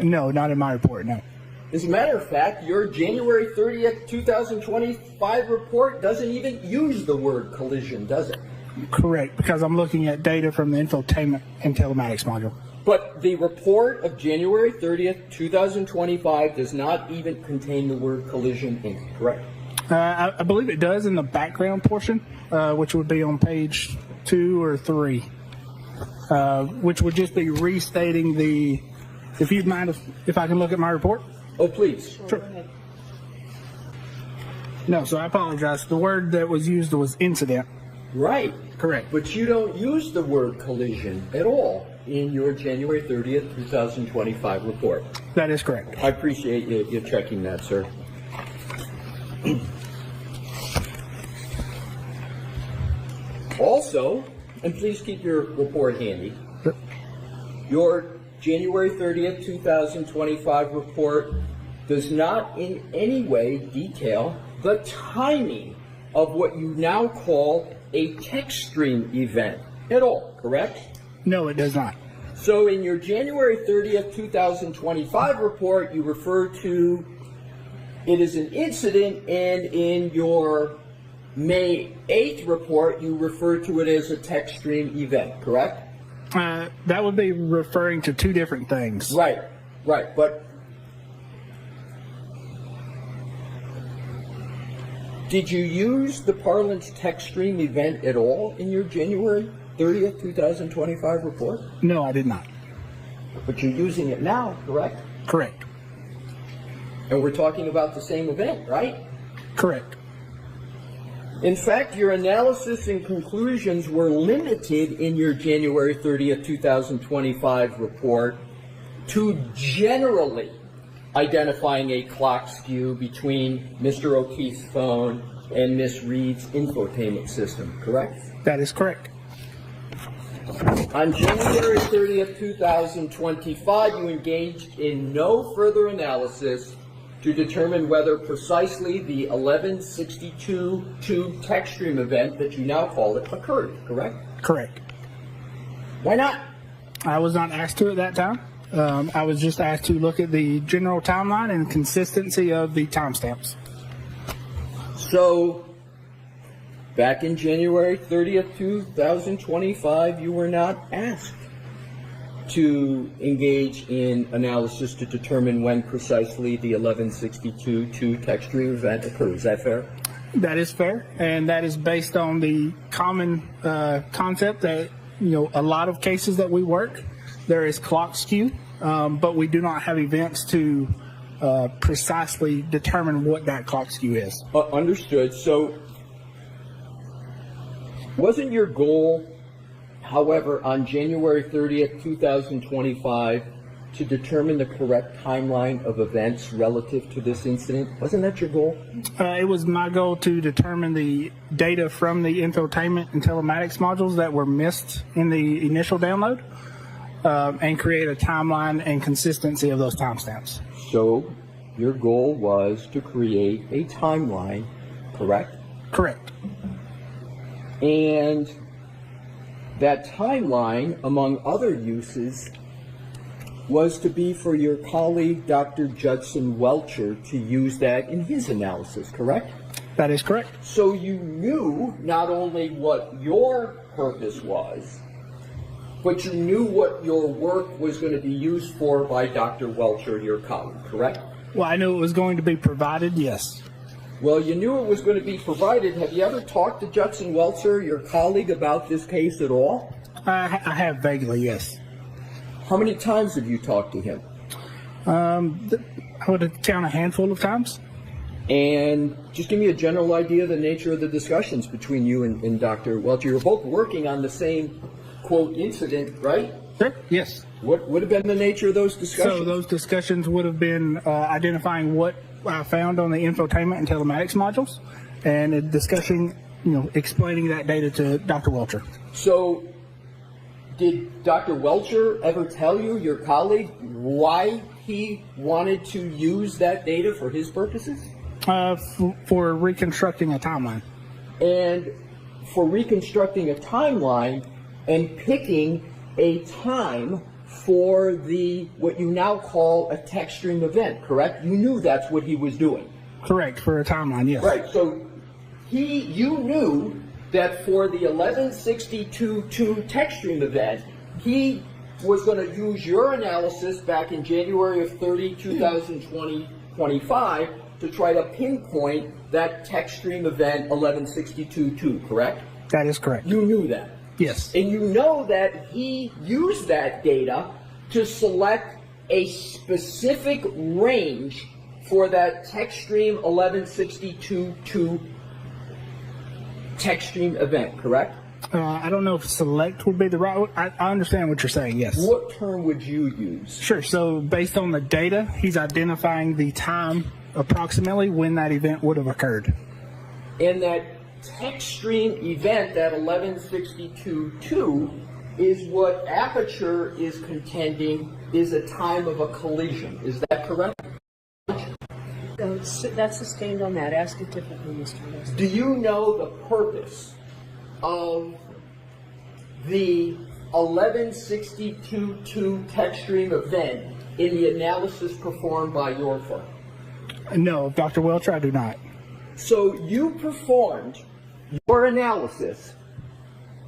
No, not in my report, no. As a matter of fact, your January 30th, 2025 report doesn't even use the word collision, does it? Correct, because I'm looking at data from the infotainment and telematics module. But the report of January 30th, 2025 does not even contain the word collision in it, correct? I believe it does in the background portion, which would be on page 2 or 3, which would just be restating the, if you'd mind if I can look at my report? Oh, please. Sure. No, so I apologize. The word that was used was incident. Right. Correct. But you don't use the word collision at all in your January 30th, 2025 report. That is correct. I appreciate you checking that, sir. Also, and please keep your report handy, your January 30th, 2025 report does not in any way detail the timing of what you now call a text stream event at all, correct? No, it does not. So in your January 30th, 2025 report, you refer to it as an incident, and in your May 8th report, you refer to it as a text stream event, correct? That would be referring to two different things. Right, right. But did you use the parlance text stream event at all in your January 30th, 2025 report? No, I did not. But you're using it now, correct? Correct. And we're talking about the same event, right? Correct. In fact, your analysis and conclusions were limited in your January 30th, 2025 report to generally identifying a clock skew between Mr. O'Keefe's phone and Miss Read's infotainment system, correct? That is correct. On January 30th, 2025, you engaged in no further analysis to determine whether precisely the 1162.2 text stream event that you now call it occurred, correct? Correct. Why not? I was not asked to at that time. I was just asked to look at the general timeline and consistency of the timestamps. So, back in January 30th, 2025, you were not asked to engage in analysis to determine when precisely the 1162.2 text stream event occurred. Is that fair? That is fair, and that is based on the common concept that, a lot of cases that we work, there is clock skew, but we do not have events to precisely determine what that clock skew is. Understood. So, wasn't your goal, however, on January 30th, 2025, to determine the correct timeline of events relative to this incident? Wasn't that your goal? It was my goal to determine the data from the infotainment and telematics modules that were missed in the initial download and create a timeline and consistency of those timestamps. So, your goal was to create a timeline, correct? Correct. And that timeline, among other uses, was to be for your colleague, Dr. Judson Welcher, to use that in his analysis, correct? That is correct. So you knew not only what your purpose was, but you knew what your work was going to be used for by Dr. Welcher, your colleague, correct? Well, I knew it was going to be provided, yes. Well, you knew it was going to be provided. Have you ever talked to Judson Welcher, your colleague, about this case at all? I have vaguely, yes. How many times have you talked to him? I would count a handful of times. And just give me a general idea of the nature of the discussions between you and Dr. Welcher. You're both working on the same, quote, incident, right? Sure, yes. What would have been the nature of those discussions? So those discussions would have been identifying what I found on the infotainment and telematics modules, and discussing, explaining that data to Dr. Welcher. So, did Dr. Welcher ever tell you, your colleague, why he wanted to use that data for his purposes? For reconstructing a timeline. And for reconstructing a timeline and picking a time for what you now call a text stream event, correct? You knew that's what he was doing. Correct, for a timeline, yes. Right, so you knew that for the 1162.2 text stream event, he was going to use your analysis back in January of 2025 to try to pinpoint that text stream event 1162.2, correct? That is correct. You knew that. Yes. And you know that he used that data to select a specific range for that text stream 1162.2 text stream event, correct? I don't know if select would be the right. I understand what you're saying, yes. What term would you use? Sure. So based on the data, he's identifying the time approximately when that event would have occurred. And that text stream event, that 1162.2, is what Aperture is contending is a time of a collision. Is that correct? That's sustained on that. Ask it differently, Mr. West. Do you know the purpose of the 1162.2 text stream event in the analysis performed by your firm? No, Dr. Welcher, I do not. So you performed your analysis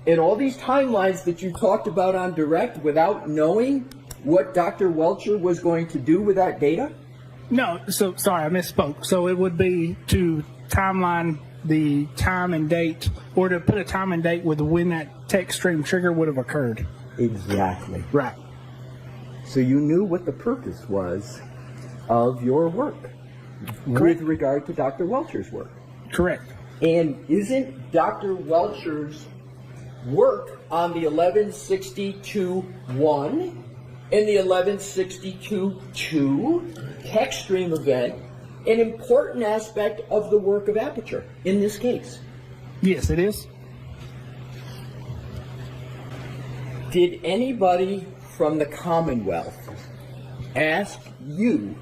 in all these timelines that you talked about on direct without knowing what Dr. Welcher was going to do with that data? No, so sorry, I misspoke. So it would be to timeline the time and date, or to put a time and date with when that text stream trigger would have occurred. Exactly. Right. So you knew what the purpose was of your work Correct. with regard to Dr. Welcher's work. Correct. And isn't Dr. Welcher's work on the 1162.1 and the 1162.2 text stream event an important aspect of the work of Aperture in this case? Yes, it is. Did anybody from the Commonwealth ask you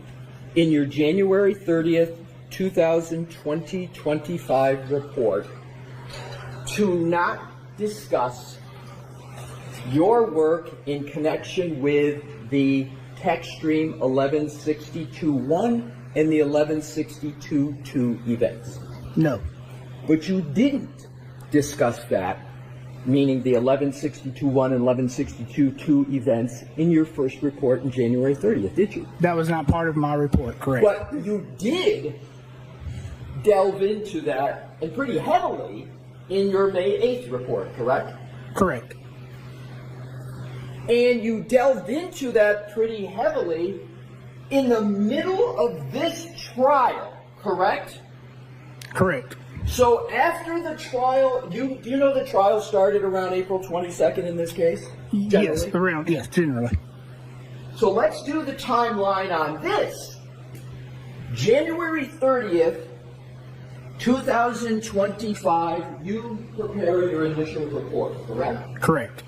in your January 30th, 2020-25 report to not discuss your work in connection with the text stream 1162.1 and the 1162.2 events? No. But you didn't discuss that, meaning the 1162.1 and 1162.2 events, in your first report in January 30th, did you? That was not part of my report, correct. But you did delve into that, and pretty heavily, in your May 8th report, correct? Correct. And you delved into that pretty heavily in the middle of this trial, correct? Correct. So after the trial, do you know the trial started around April 22nd in this case? Yes, generally. So let's do the timeline on this. January 30th, 2025, you prepare your initial report, correct? Correct.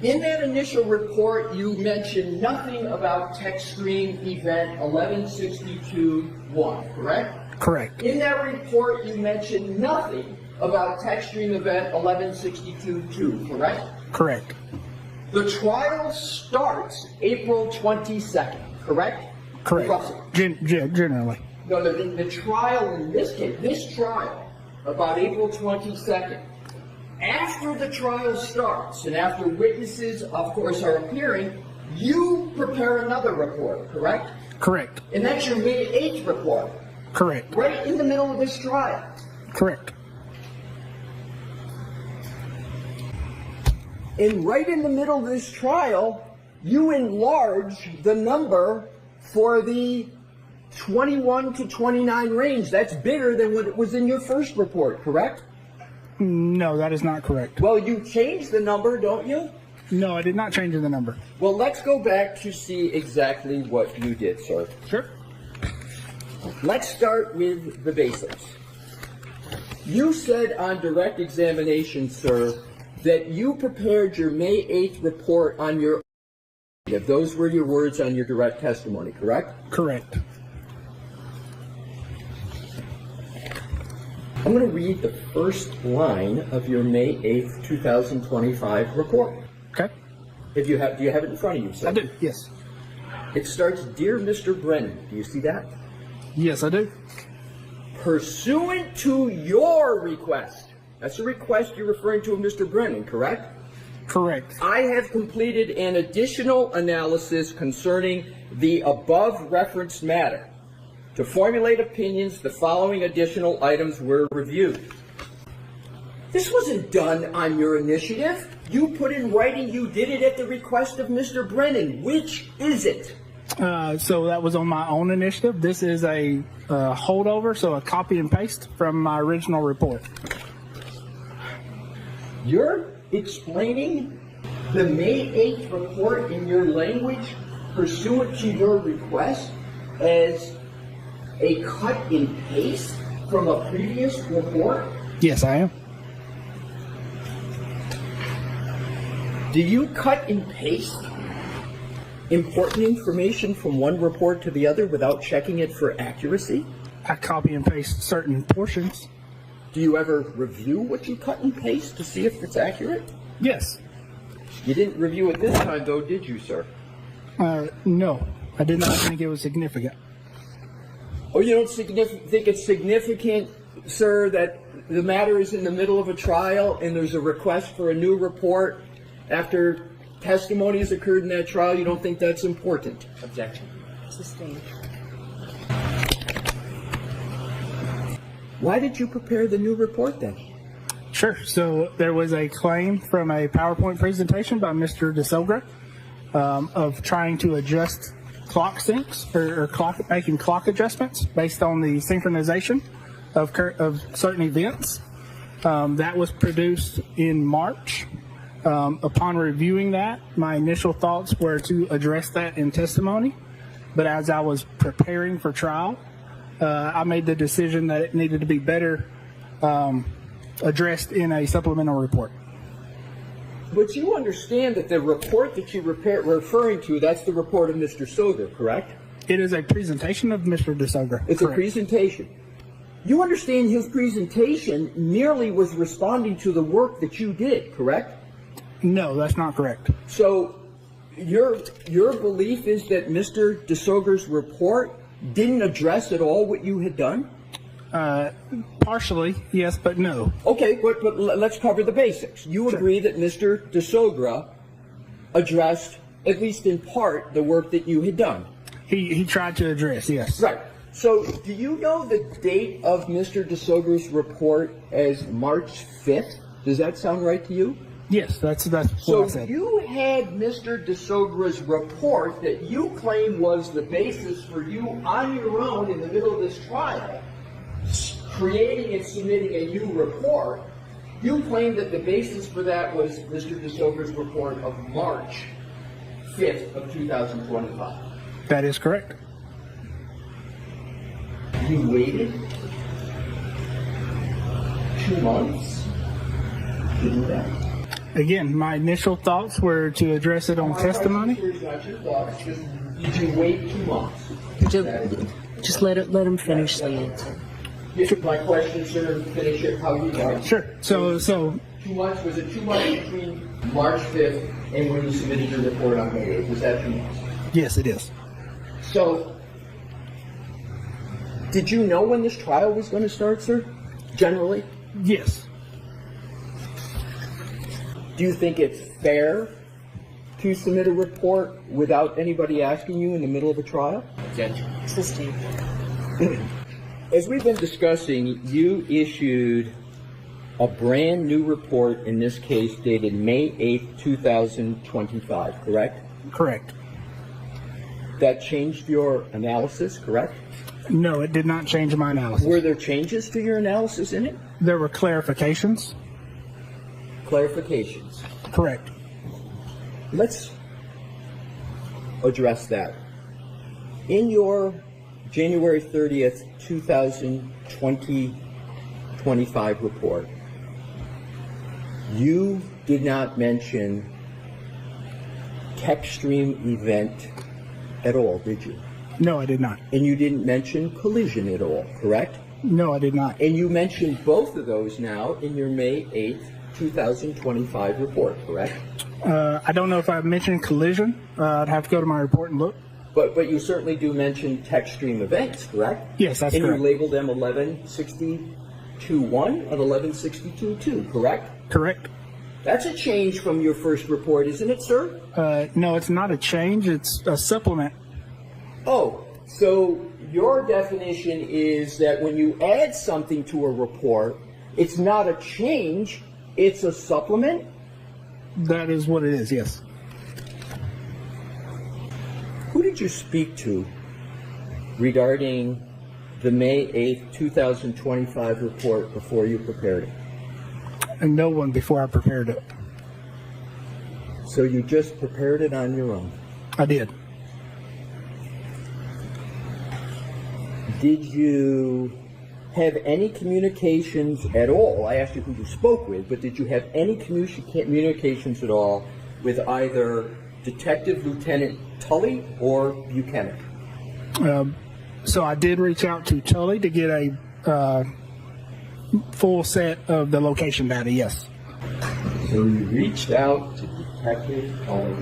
In that initial report, you mentioned nothing about text stream event 1162.1, correct? Correct. In that report, you mentioned nothing about text stream event 1162.2, correct? Correct. The trial starts April 22nd, correct? Correct. Roughly. Generally. No, the trial in this case, this trial, about April 22nd, after the trial starts and after witnesses, of course, are appearing, you prepare another report, correct? Correct. And that's your May 8th report. Correct. Right in the middle of this trial. Correct. And right in the middle of this trial, you enlarge the number for the 21 to 29 range. That's bigger than what it was in your first report, correct? No, that is not correct. Well, you changed the number, don't you? No, I did not change the number. Well, let's go back to see exactly what you did, sir. Sure. Let's start with the basics. You said on direct examination, sir, that you prepared your May 8th report on your own. Those were your words on your direct testimony, correct? Correct. I'm going to read the first line of your May 8th, 2025 report. Okay. Do you have it in front of you, sir? I do, yes. It starts, Dear Mr. Brennan. Do you see that? Yes, I do. Pursuant to your request. That's the request you're referring to of Mr. Brennan, correct? Correct. I have completed an additional analysis concerning the above referenced matter. To formulate opinions, the following additional items were reviewed. This wasn't done on your initiative. You put in writing you did it at the request of Mr. Brennan. Which is it? So that was on my own initiative. This is a holdover, so a copy and paste from my original report. You're explaining the May 8th report in your language pursuant to your request as a cut and paste from a previous report? Yes, I am. Do you cut and paste important information from one report to the other without checking it for accuracy? I copy and paste certain portions. Do you ever review what you cut and paste to see if it's accurate? Yes. You didn't review it this time, though, did you, sir? No, I did not think it was significant. Oh, you don't think it's significant, sir, that the matter is in the middle of a trial and there's a request for a new report after testimony has occurred in that trial? You don't think that's important? Objection. Sustained. Why did you prepare the new report then? Sure. So there was a claim from a PowerPoint presentation by Mr. DeSilgra of trying to adjust clock syncs or making clock adjustments based on the synchronization of certain events. That was produced in March. Upon reviewing that, my initial thoughts were to address that in testimony, but as I was preparing for trial, I made the decision that it needed to be better addressed in a supplemental report. But you understand that the report that you're referring to, that's the report of Mr. Soger, correct? It is a presentation of Mr. DeSoger. It's correct. a presentation. You understand his presentation merely was responding to the work that you did, correct? No, that's not correct. So your belief is that Mr. DeSoger's report didn't address at all what you had done? Partially, yes, but no. Okay, but let's cover the basics. You Sure. agree that Mr. DeSoger addressed, at least in part, the work that you had done? He tried to address, yes. Right. So do you know the date of Mr. DeSoger's report as March 5th? Does that sound right to you? Yes, that's what I So said. you had Mr. DeSoger's report that you claim was the basis for you on your own in the middle of this trial, creating and submitting a new report. You claim that the basis for that was Mr. DeSoger's report of March 5th of 2025. That is correct. You waited 2 months to do that. Again, my initial thoughts were to address it on testimony. Not your thoughts, just did you wait 2 months? Just let him finish the answer. My question, sir, finish it how you want. Sure. So 2 months, was it 2 months between March 5th and when you submitted your report on May 8th? Was that 2 months? yes, it is. So, did you know when this trial was going to start, sir? Generally? Yes. Do you think it's fair to submit a report without anybody asking you in the middle of a trial? Sustained. As we've been discussing, you issued a brand new report, in this case dated May 8th, 2025, correct? Correct. That changed your analysis, correct? No, it did not change my analysis. Were there changes to your analysis in it? There were clarifications. Clarifications. Correct. Let's address that. In your January 30th, 2025 report, you did not mention tech stream event at all, did you? No, I did not. And you didn't mention collision at all, correct? No, I did not. And you mentioned both of those now in your May 8th, 2025 report, correct? I don't know if I mentioned collision. I'd have to go to my report and look. But you certainly do mention tech stream events, correct? Yes, that's and correct. And you labeled them 1162.1 and 1162.2, correct? Correct. That's a change from your first report, isn't it, sir? No, it's not a change. It's a supplement. Oh, so your definition is that when you add something to a report, it's not a change, it's a supplement? That is what it is, yes. Who did you speak to regarding the May 8th, 2025 report before you prepared it? And no one before I prepared it. So you just prepared it on your own? I did. Did you have any communications at all? I asked you who you spoke with, but did you have any communications at all with either Detective Lieutenant Tully or Buchanan? So I did reach out to Tully to get a full set of the location data, yes. So you reached out to Detective Tully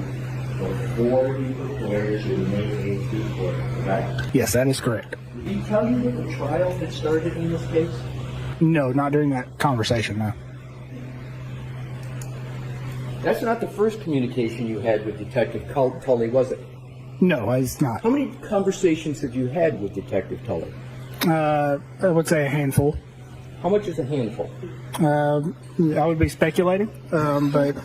before you prepared your May 8th report, correct? Yes, that is correct. Did he tell you that the trial had started in this case? No, not during that conversation, no. That's not the first communication you had with Detective Tully, was it? No, it's not. How many conversations have you had with Detective Tully? I would say a handful. How much is a handful? I would be speculating, but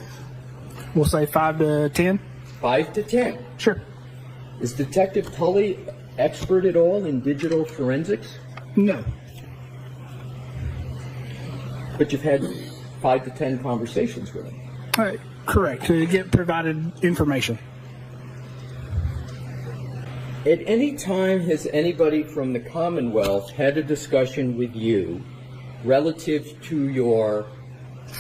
we'll say 5 to 10. 5 to 10. Sure. Is Detective Tully expert at all in digital forensics? No. But you've had 5 to 10 conversations with him. Correct, to get provided information. At any time, has anybody from the Commonwealth had a discussion with you relative to your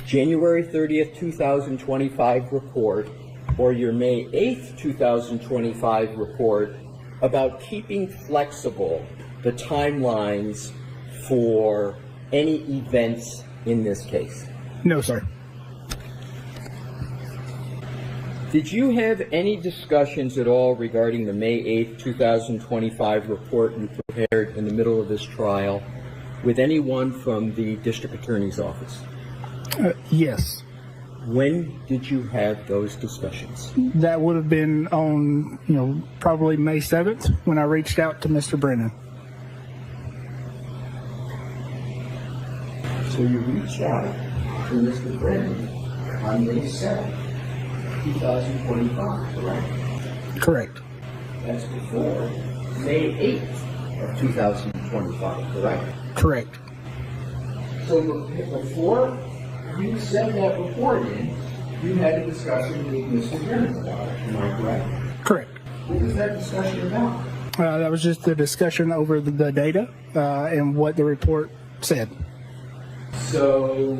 January 30th, 2025 report or your May 8th, 2025 report about keeping flexible the timelines for any events in this case? No, sir. Did you have any discussions at all regarding the May 8th, 2025 report you prepared in the middle of this trial with anyone from the district attorney's office? Yes. When did you have those discussions? That would have been on, probably May 7th when I reached out to Mr. Brennan. So you reached out to Mr. Brennan on May 7th, 2025, correct? Correct. That's before May 8th of 2025, correct? Correct. So before you sent that report in, you had a discussion with Mr. Brennan about it, am I correct? Correct. What was that discussion about? That was just a discussion over the data and what the report said. So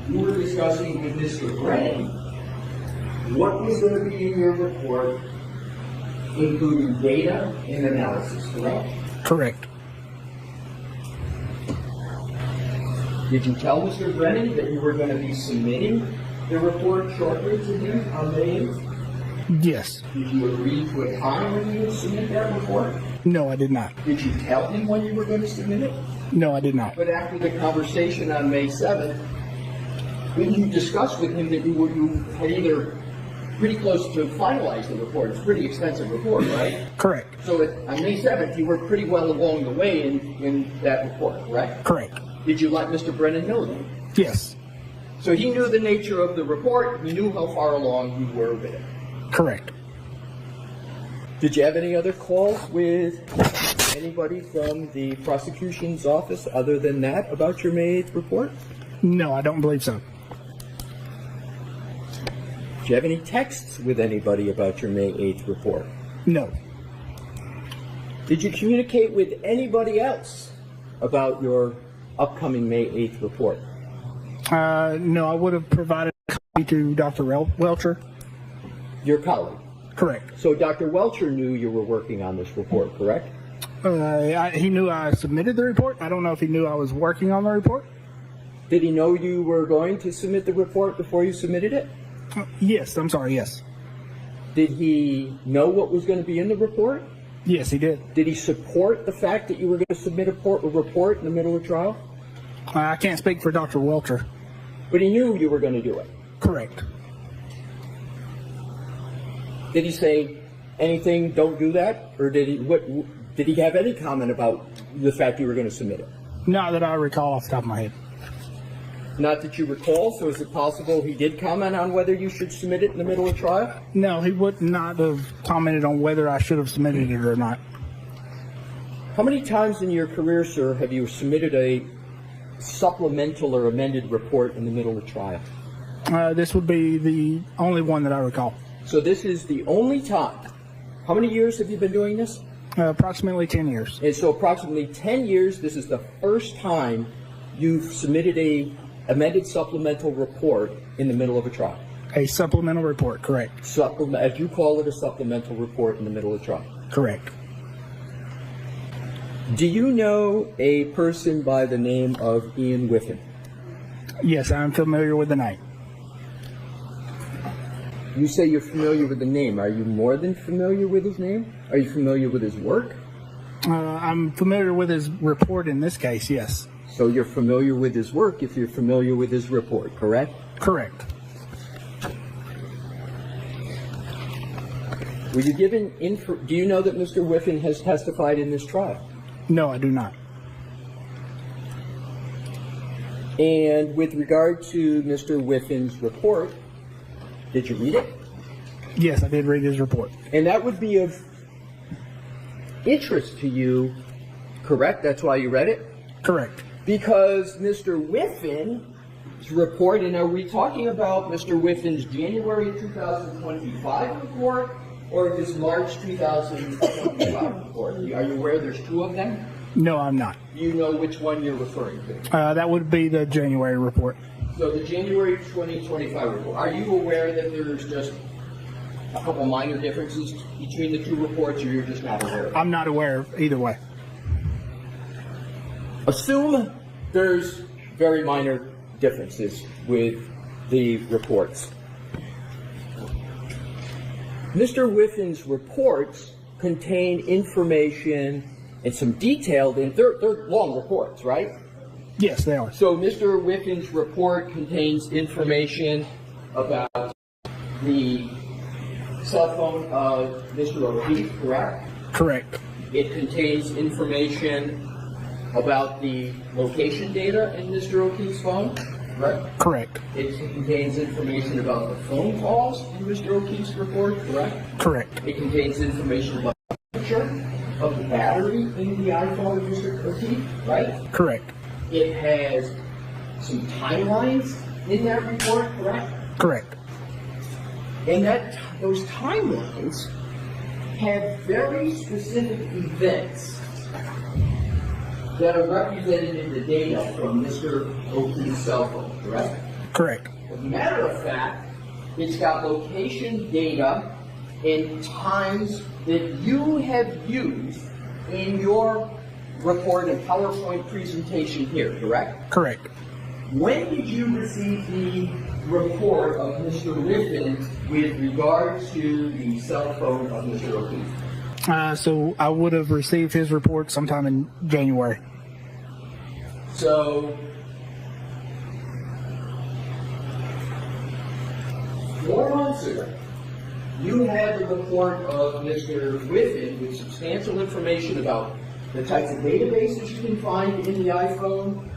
you were discussing with Mr. Brennan what was going to be in your report, including data and analysis, correct? Correct. Did you tell Mr. Brennan that you were going to be submitting the report shortly to him on May 8th? Yes. Did you agree to a time when you would submit that report? No, I did not. Did you tell him when you were going to submit it? No, I did not. But after the conversation on May 7th, when you discussed with him that you had either pretty close to finalize the report, it's a pretty expensive report, right? Correct. So on May 7th, you were pretty well along the way in that report, correct? Correct. Did you let Mr. Brennan know that? Yes. So he knew the nature of the report, he knew how far along you were with it. Correct. Did you have any other calls with anybody from the prosecution's office other than that about your May 8th report? No, I don't believe so. Did you have any texts with anybody about your May 8th report? No. Did you communicate with anybody else about your upcoming May 8th report? No, I would have provided a copy to Dr. Welcher. Your colleague? Correct. So Dr. Welcher knew you were working on this report, correct? He knew I submitted the report. I don't know if he knew I was working on the report. Did he know you were going to submit the report before you submitted it? Yes, I'm sorry, yes. Did he know what was going to be in the report? Yes, he did. Did he support the fact that you were going to submit a report in the middle of trial? I can't speak for Dr. Welcher. But he knew you were going to do it. Correct. Did he say anything, don't do that? Or did he have any comment about the fact you were going to submit it? Not that I recall off the top of my head. Not that you recall, so is it possible he did comment on whether you should submit it in the middle of trial? No, he would not have commented on whether I should have submitted it or not. How many times in your career, sir, have you submitted a supplemental or amended report in the middle of trial? This would be the only one that I recall. So this is the only time. How many years have you been doing this? Approximately 10 years. And so approximately 10 years, this is the first time you've submitted a amended supplemental report in the middle of a trial. A supplemental report, correct. As you call it, a supplemental report in the middle of trial. Correct. Do you know a person by the name of Ian Whiffen? Yes, I'm familiar with the name. You say you're familiar with the name. Are you more than familiar with his name? Are you familiar with his work? I'm familiar with his report in this case, yes. So you're familiar with his work if you're familiar with his report, correct? Correct. Were you given do you know that Mr. Whiffen has testified in this trial? No, I do not. And with regard to Mr. Whiffen's report, did you read it? Yes, I did read his report. And that would be of interest to you, correct? That's why you read it? Correct. Because Mr. Whiffen report, and are we talking about Mr. Whiffin's January 2025 report or his March 2025 report? Are you aware there's two of them? No, I'm not. Do you know which one you're referring to? That would be the January report. So the January 2025 report, are you aware that there's just a couple minor differences between the two reports, or you're just not aware of it? I'm not aware of either way. Assume there's very minor differences with the reports. Mr. Whiffin's reports contain information and some detailed, they're long reports, right? Yes, they are. So Mr. Whiffin's report contains information about the cell phone of Mr. O'Keefe, correct? Correct. It contains information about the location data in Mr. O'Keefe's phone, right? Correct. It contains information about the phone calls in Mr. O'Keefe's report, correct? Correct. It contains information about the temperature of the battery in the iPhone of Mr. O'Keefe, right? Correct. It has some timelines in that report, correct? Correct. And those timelines have very specific events that are represented in the data from Mr. O'Keefe's cell phone, correct? Correct. As a matter of fact, it's got location data and times that you have used in your report and PowerPoint presentation here, correct? Correct. When did you receive the report of Mr. Whiffin with regard to the cell phone of Mr. O'Keefe? So I would have received his report sometime in January. So, 4 months ago, you had the report of Mr. Whiffin with substantial information about the types of databases you can find in the iPhone,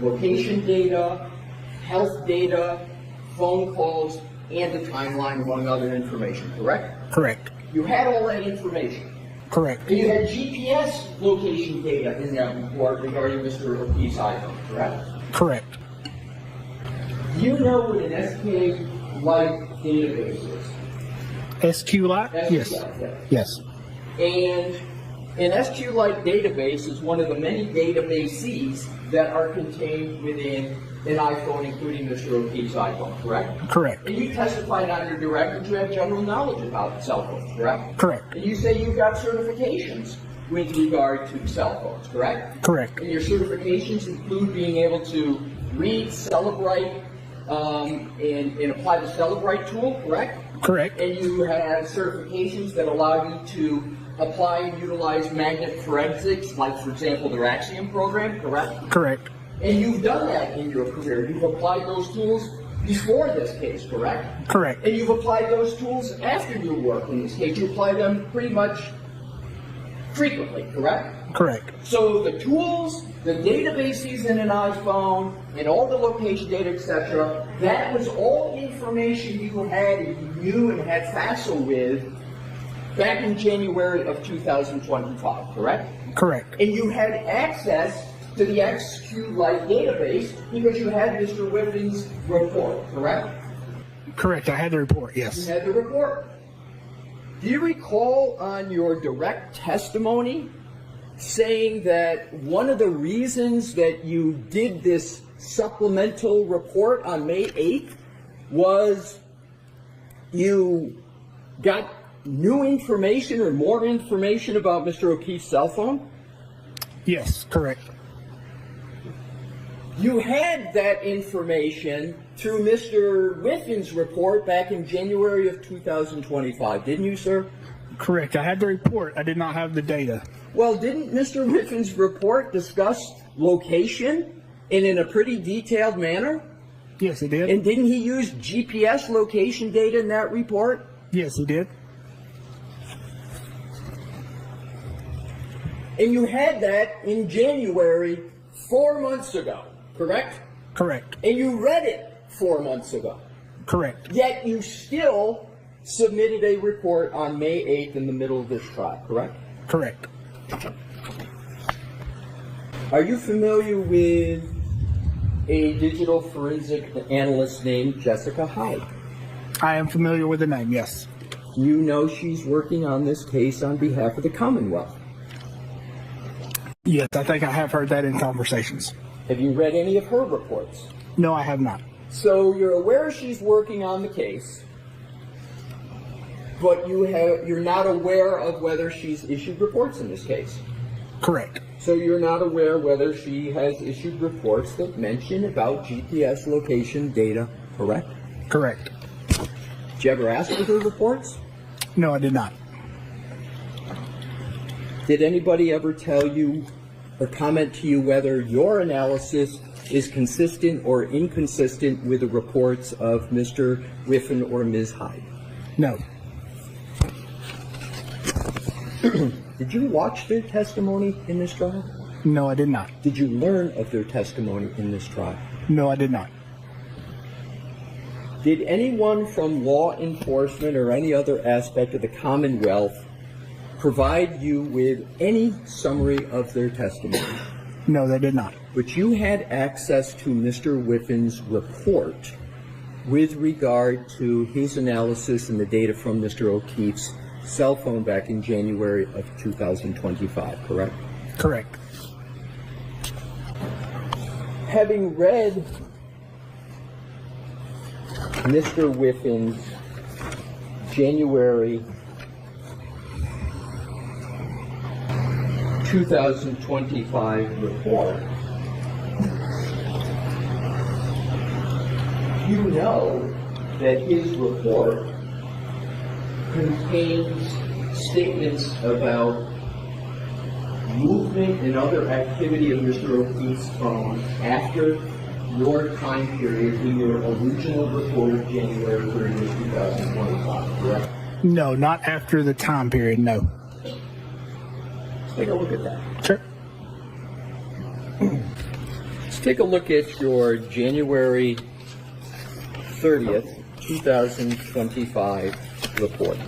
location data, health data, phone calls, and the timeline, among other information, correct? Correct. You had all that information. Correct. And you had GPS location data in that report regarding Mr. O'Keefe's iPhone, correct? Correct. Do you know what an SQLite database is? SQLite? Yes. SQLite, Yes. And an SQLite database is one of the many databases that are contained within an iPhone, including Mr. O'Keefe's iPhone, correct? Correct. And you testified on your direct that you have general knowledge about cell phones, correct? Correct. And you say you've got certifications with regard to cell phones, correct? Correct. And your certifications include being able to read, celebrate, and apply the Celebrite tool, correct? Correct. And you have certifications that allow you to apply and utilize magnet forensics, like, for example, the Axiom program, correct? Correct. And you've done that in your career. You've applied those tools before this case, correct? Correct. And you've applied those tools after your work in this case. You apply them pretty much frequently, correct? Correct. So the tools, the databases in an iPhone, and all the location data, etc., that was all information you had and you knew and had FASL with back in January of 2025, correct? Correct. And you had access to the SQLite database because you had Mr. Whiffin's report, correct? Correct. I had the report, You yes. had the report. Do you recall on your direct testimony saying that one of the reasons that you did this supplemental report on May 8th was you got new information or more information about Mr. O'Keefe's cell phone? Yes, correct. You had that information through Mr. Whiffin's report back in January of 2025, didn't you, sir? Correct. I had the report. I did not have the data. Well, didn't Mr. Whiffin's report discuss location and in a pretty detailed manner? Yes, it did. And didn't he use GPS location data in that report? Yes, he did. And you had that in January 4 months ago, correct? Correct. And you read it 4 months ago. Correct. Yet you still submitted a report on May 8th in the middle of this trial, correct? Correct. Are you familiar with a digital forensic analyst named Jessica Hyde? I am familiar with the name, yes. You know she's working on this case on behalf of the Commonwealth. Yes, I think I have heard that in conversations. Have you read any of her reports? No, I have not. So you're aware she's working on the case, but you're not aware of whether she's issued reports in this case. Correct. So you're not aware whether she has issued reports that mention about GPS location data, correct? Correct. Did you ever ask for her reports? No, I did not. Did anybody ever tell you or comment to you whether your analysis is consistent or inconsistent with the reports of Mr. Whiffen or Ms. Hyde? No. Did you watch their testimony in this trial? No, I did not. Did you learn of their testimony in this trial? No, I did not. Did anyone from law enforcement or any other aspect of the Commonwealth provide you with any summary of their testimony? No, they did not. But you had access to Mr. Whiffen's report with regard to his analysis and the data from Mr. O'Keefe's cell phone back in January of 2025, correct? Correct. Having read Mr. Whiffen's January 2025 report, you know that his report contains statements about movement and other activity of Mr. O'Keefe's phone after your time period in your original report of January 30th, 2025, correct? No, not after the time period, no. Let's take a look at that. Sure. Let's take a look at your January 30th, 2025 report.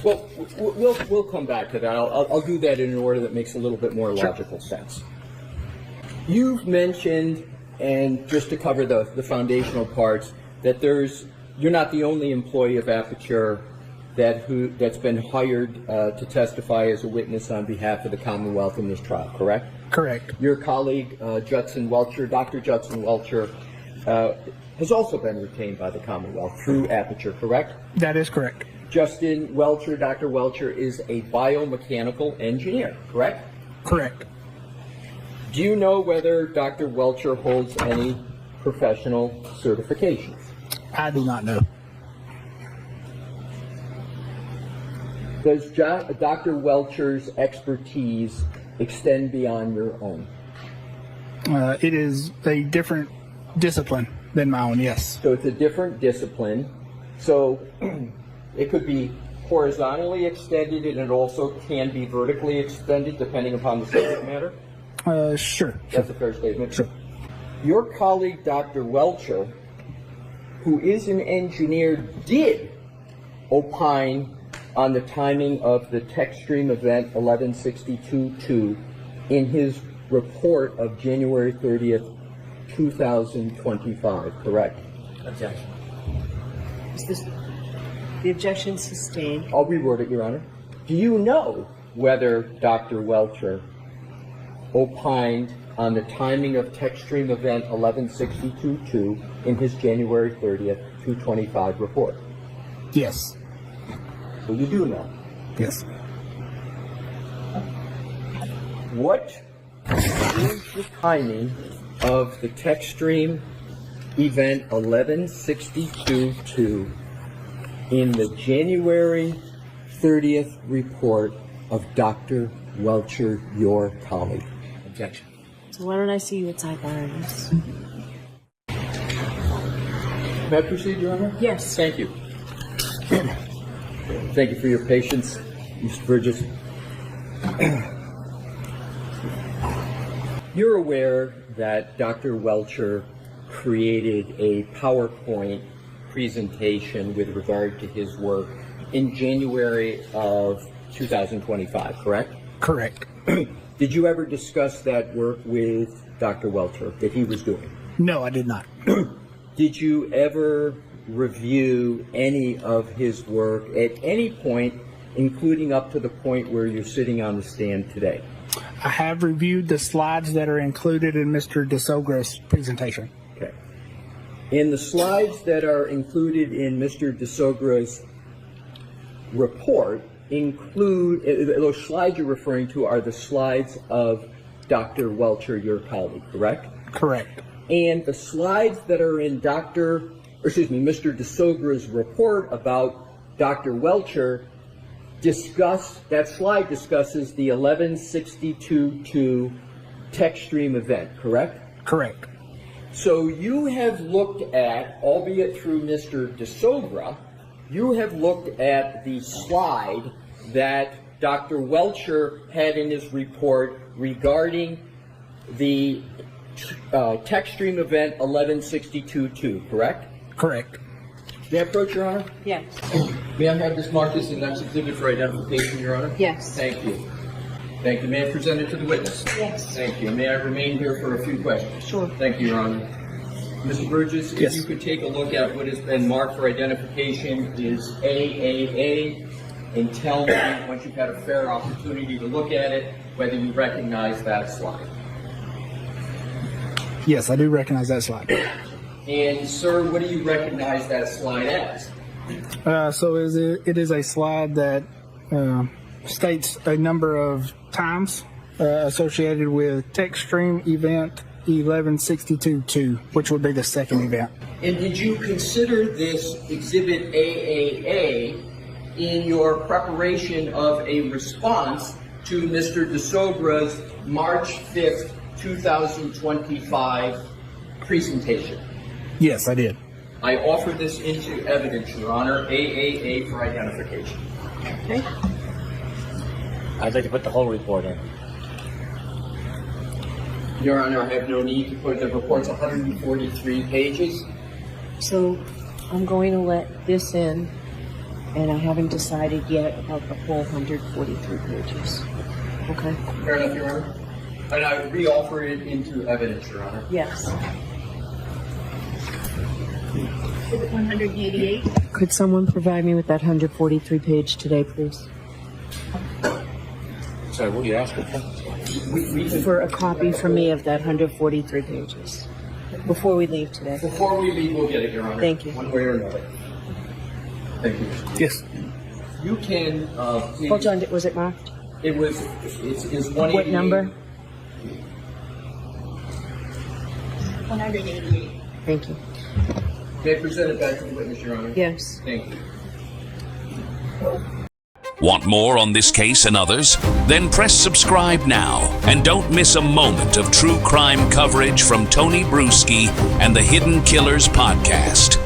Well, we'll come back to that. I'll do that in an order that makes a little bit more logical sense. You've mentioned, and just to cover the foundational parts, that you're not the only employee of Aperture that's been hired to testify as a witness on behalf of the Commonwealth in this trial, correct? Correct. Your colleague, Judson Welcher, Dr. Judson Welcher, has also been retained by the Commonwealth through Aperture, correct? That is correct. Justin Welcher, Dr. Welcher, is a biomechanical engineer, correct? Correct. Do you know whether Dr. Welcher holds any professional certifications? I do not know. Does Dr. Welcher's expertise extend beyond your own? It is a different discipline than my own, yes. So it's a different discipline. So it could be horizontally extended, and it also can be vertically extended depending upon the subject matter? Sure. That's a fair statement. Sure. Your colleague, Dr. Welcher, who is an engineer, did opine on the timing of the TechStream event 1162-2 in his report of January 30th, 2025, correct? Objection. Is this the objection sustained? I'll reword it, Your Honor. Do you know whether Dr. Welcher opined on the timing of TechStream event 1162-2 in his January 30th, 2025 report? Yes. So you do know. Yes. What is the timing of the TechStream event 1162-2 in the January 30th report of Dr. Welcher, your colleague? Objection. So why don't I see you at sidebar on this? May I proceed, Your Honor? Yes. Thank you. Thank you for your patience, Mr. Burgess. You're aware that Dr. Welcher created a PowerPoint presentation with regard to his work in January of 2025, correct? Correct. Did Did you ever discuss that work with Dr. Welcher that he was doing? No, I did not. Did you ever review any of his work at any point, including up to the point where you're sitting on the stand today? I have reviewed the slides that are included in Mr. DeSogra's presentation. Okay. And the slides that are included in Mr. DeSogra's report include, those slides you're referring to are the slides of Dr. Welcher, your colleague, correct? Correct. And the slides that are in Mr. DeSogra's report about Dr. Welcher that slide discusses the 1162.2 text stream event, correct? Correct. So you have looked at, albeit through Mr. DeSogra, you have looked at the slide that Dr. Welcher had in his report regarding the text stream event 1162.2, correct? Correct. May I approach, Your Honor? Yes. May I have this marked as the next exhibit for identification, Your Honor? Yes. Thank you. Thank you. May I present it to the witness? Yes. Thank you. May I remain here for a few questions? Sure. Thank you, Your Honor. Mr. Burgess, Yes. if you could take a look at what has been marked for identification is AAA, and tell me, once you've had a fair opportunity to look at it, whether you recognize that slide. Yes, I do recognize that slide. And, sir, what do you recognize that slide as? So it is a slide that states a number of times associated with text stream event 1162.2, which would be the second event. And did you consider this exhibit AAA in your preparation of a response to Mr. DeSogra's March 5th, 2025 presentation? Yes, I did. I offer this into evidence, Your Honor, AAA for identification. Okay. I'd like to put the whole report in. Your Honor, I have no need to put the report's 143 pages. So I'm going to let this in, and I haven't decided yet about the whole 143 pages. Okay? Fair enough, Your Honor. And I re-offer it into evidence, Your Honor. Yes. Exhibit 188. Could someone provide me with that 143 page today, please? Sorry, what are you asking for? For a copy for me of that 143 pages before we leave today. Before we leave, we'll get it, Your Honor. Thank you. One way or another. Thank you. Yes. You can, please. Hold on, was it marked? It's 188. What number? 188. Thank you. May I present it back to the witness, Your Honor? Yes. Thank you. Want more on this case and others? Then press subscribe now and don't miss a moment of true crime coverage from Tony Bruschi and the Hidden Killers podcast.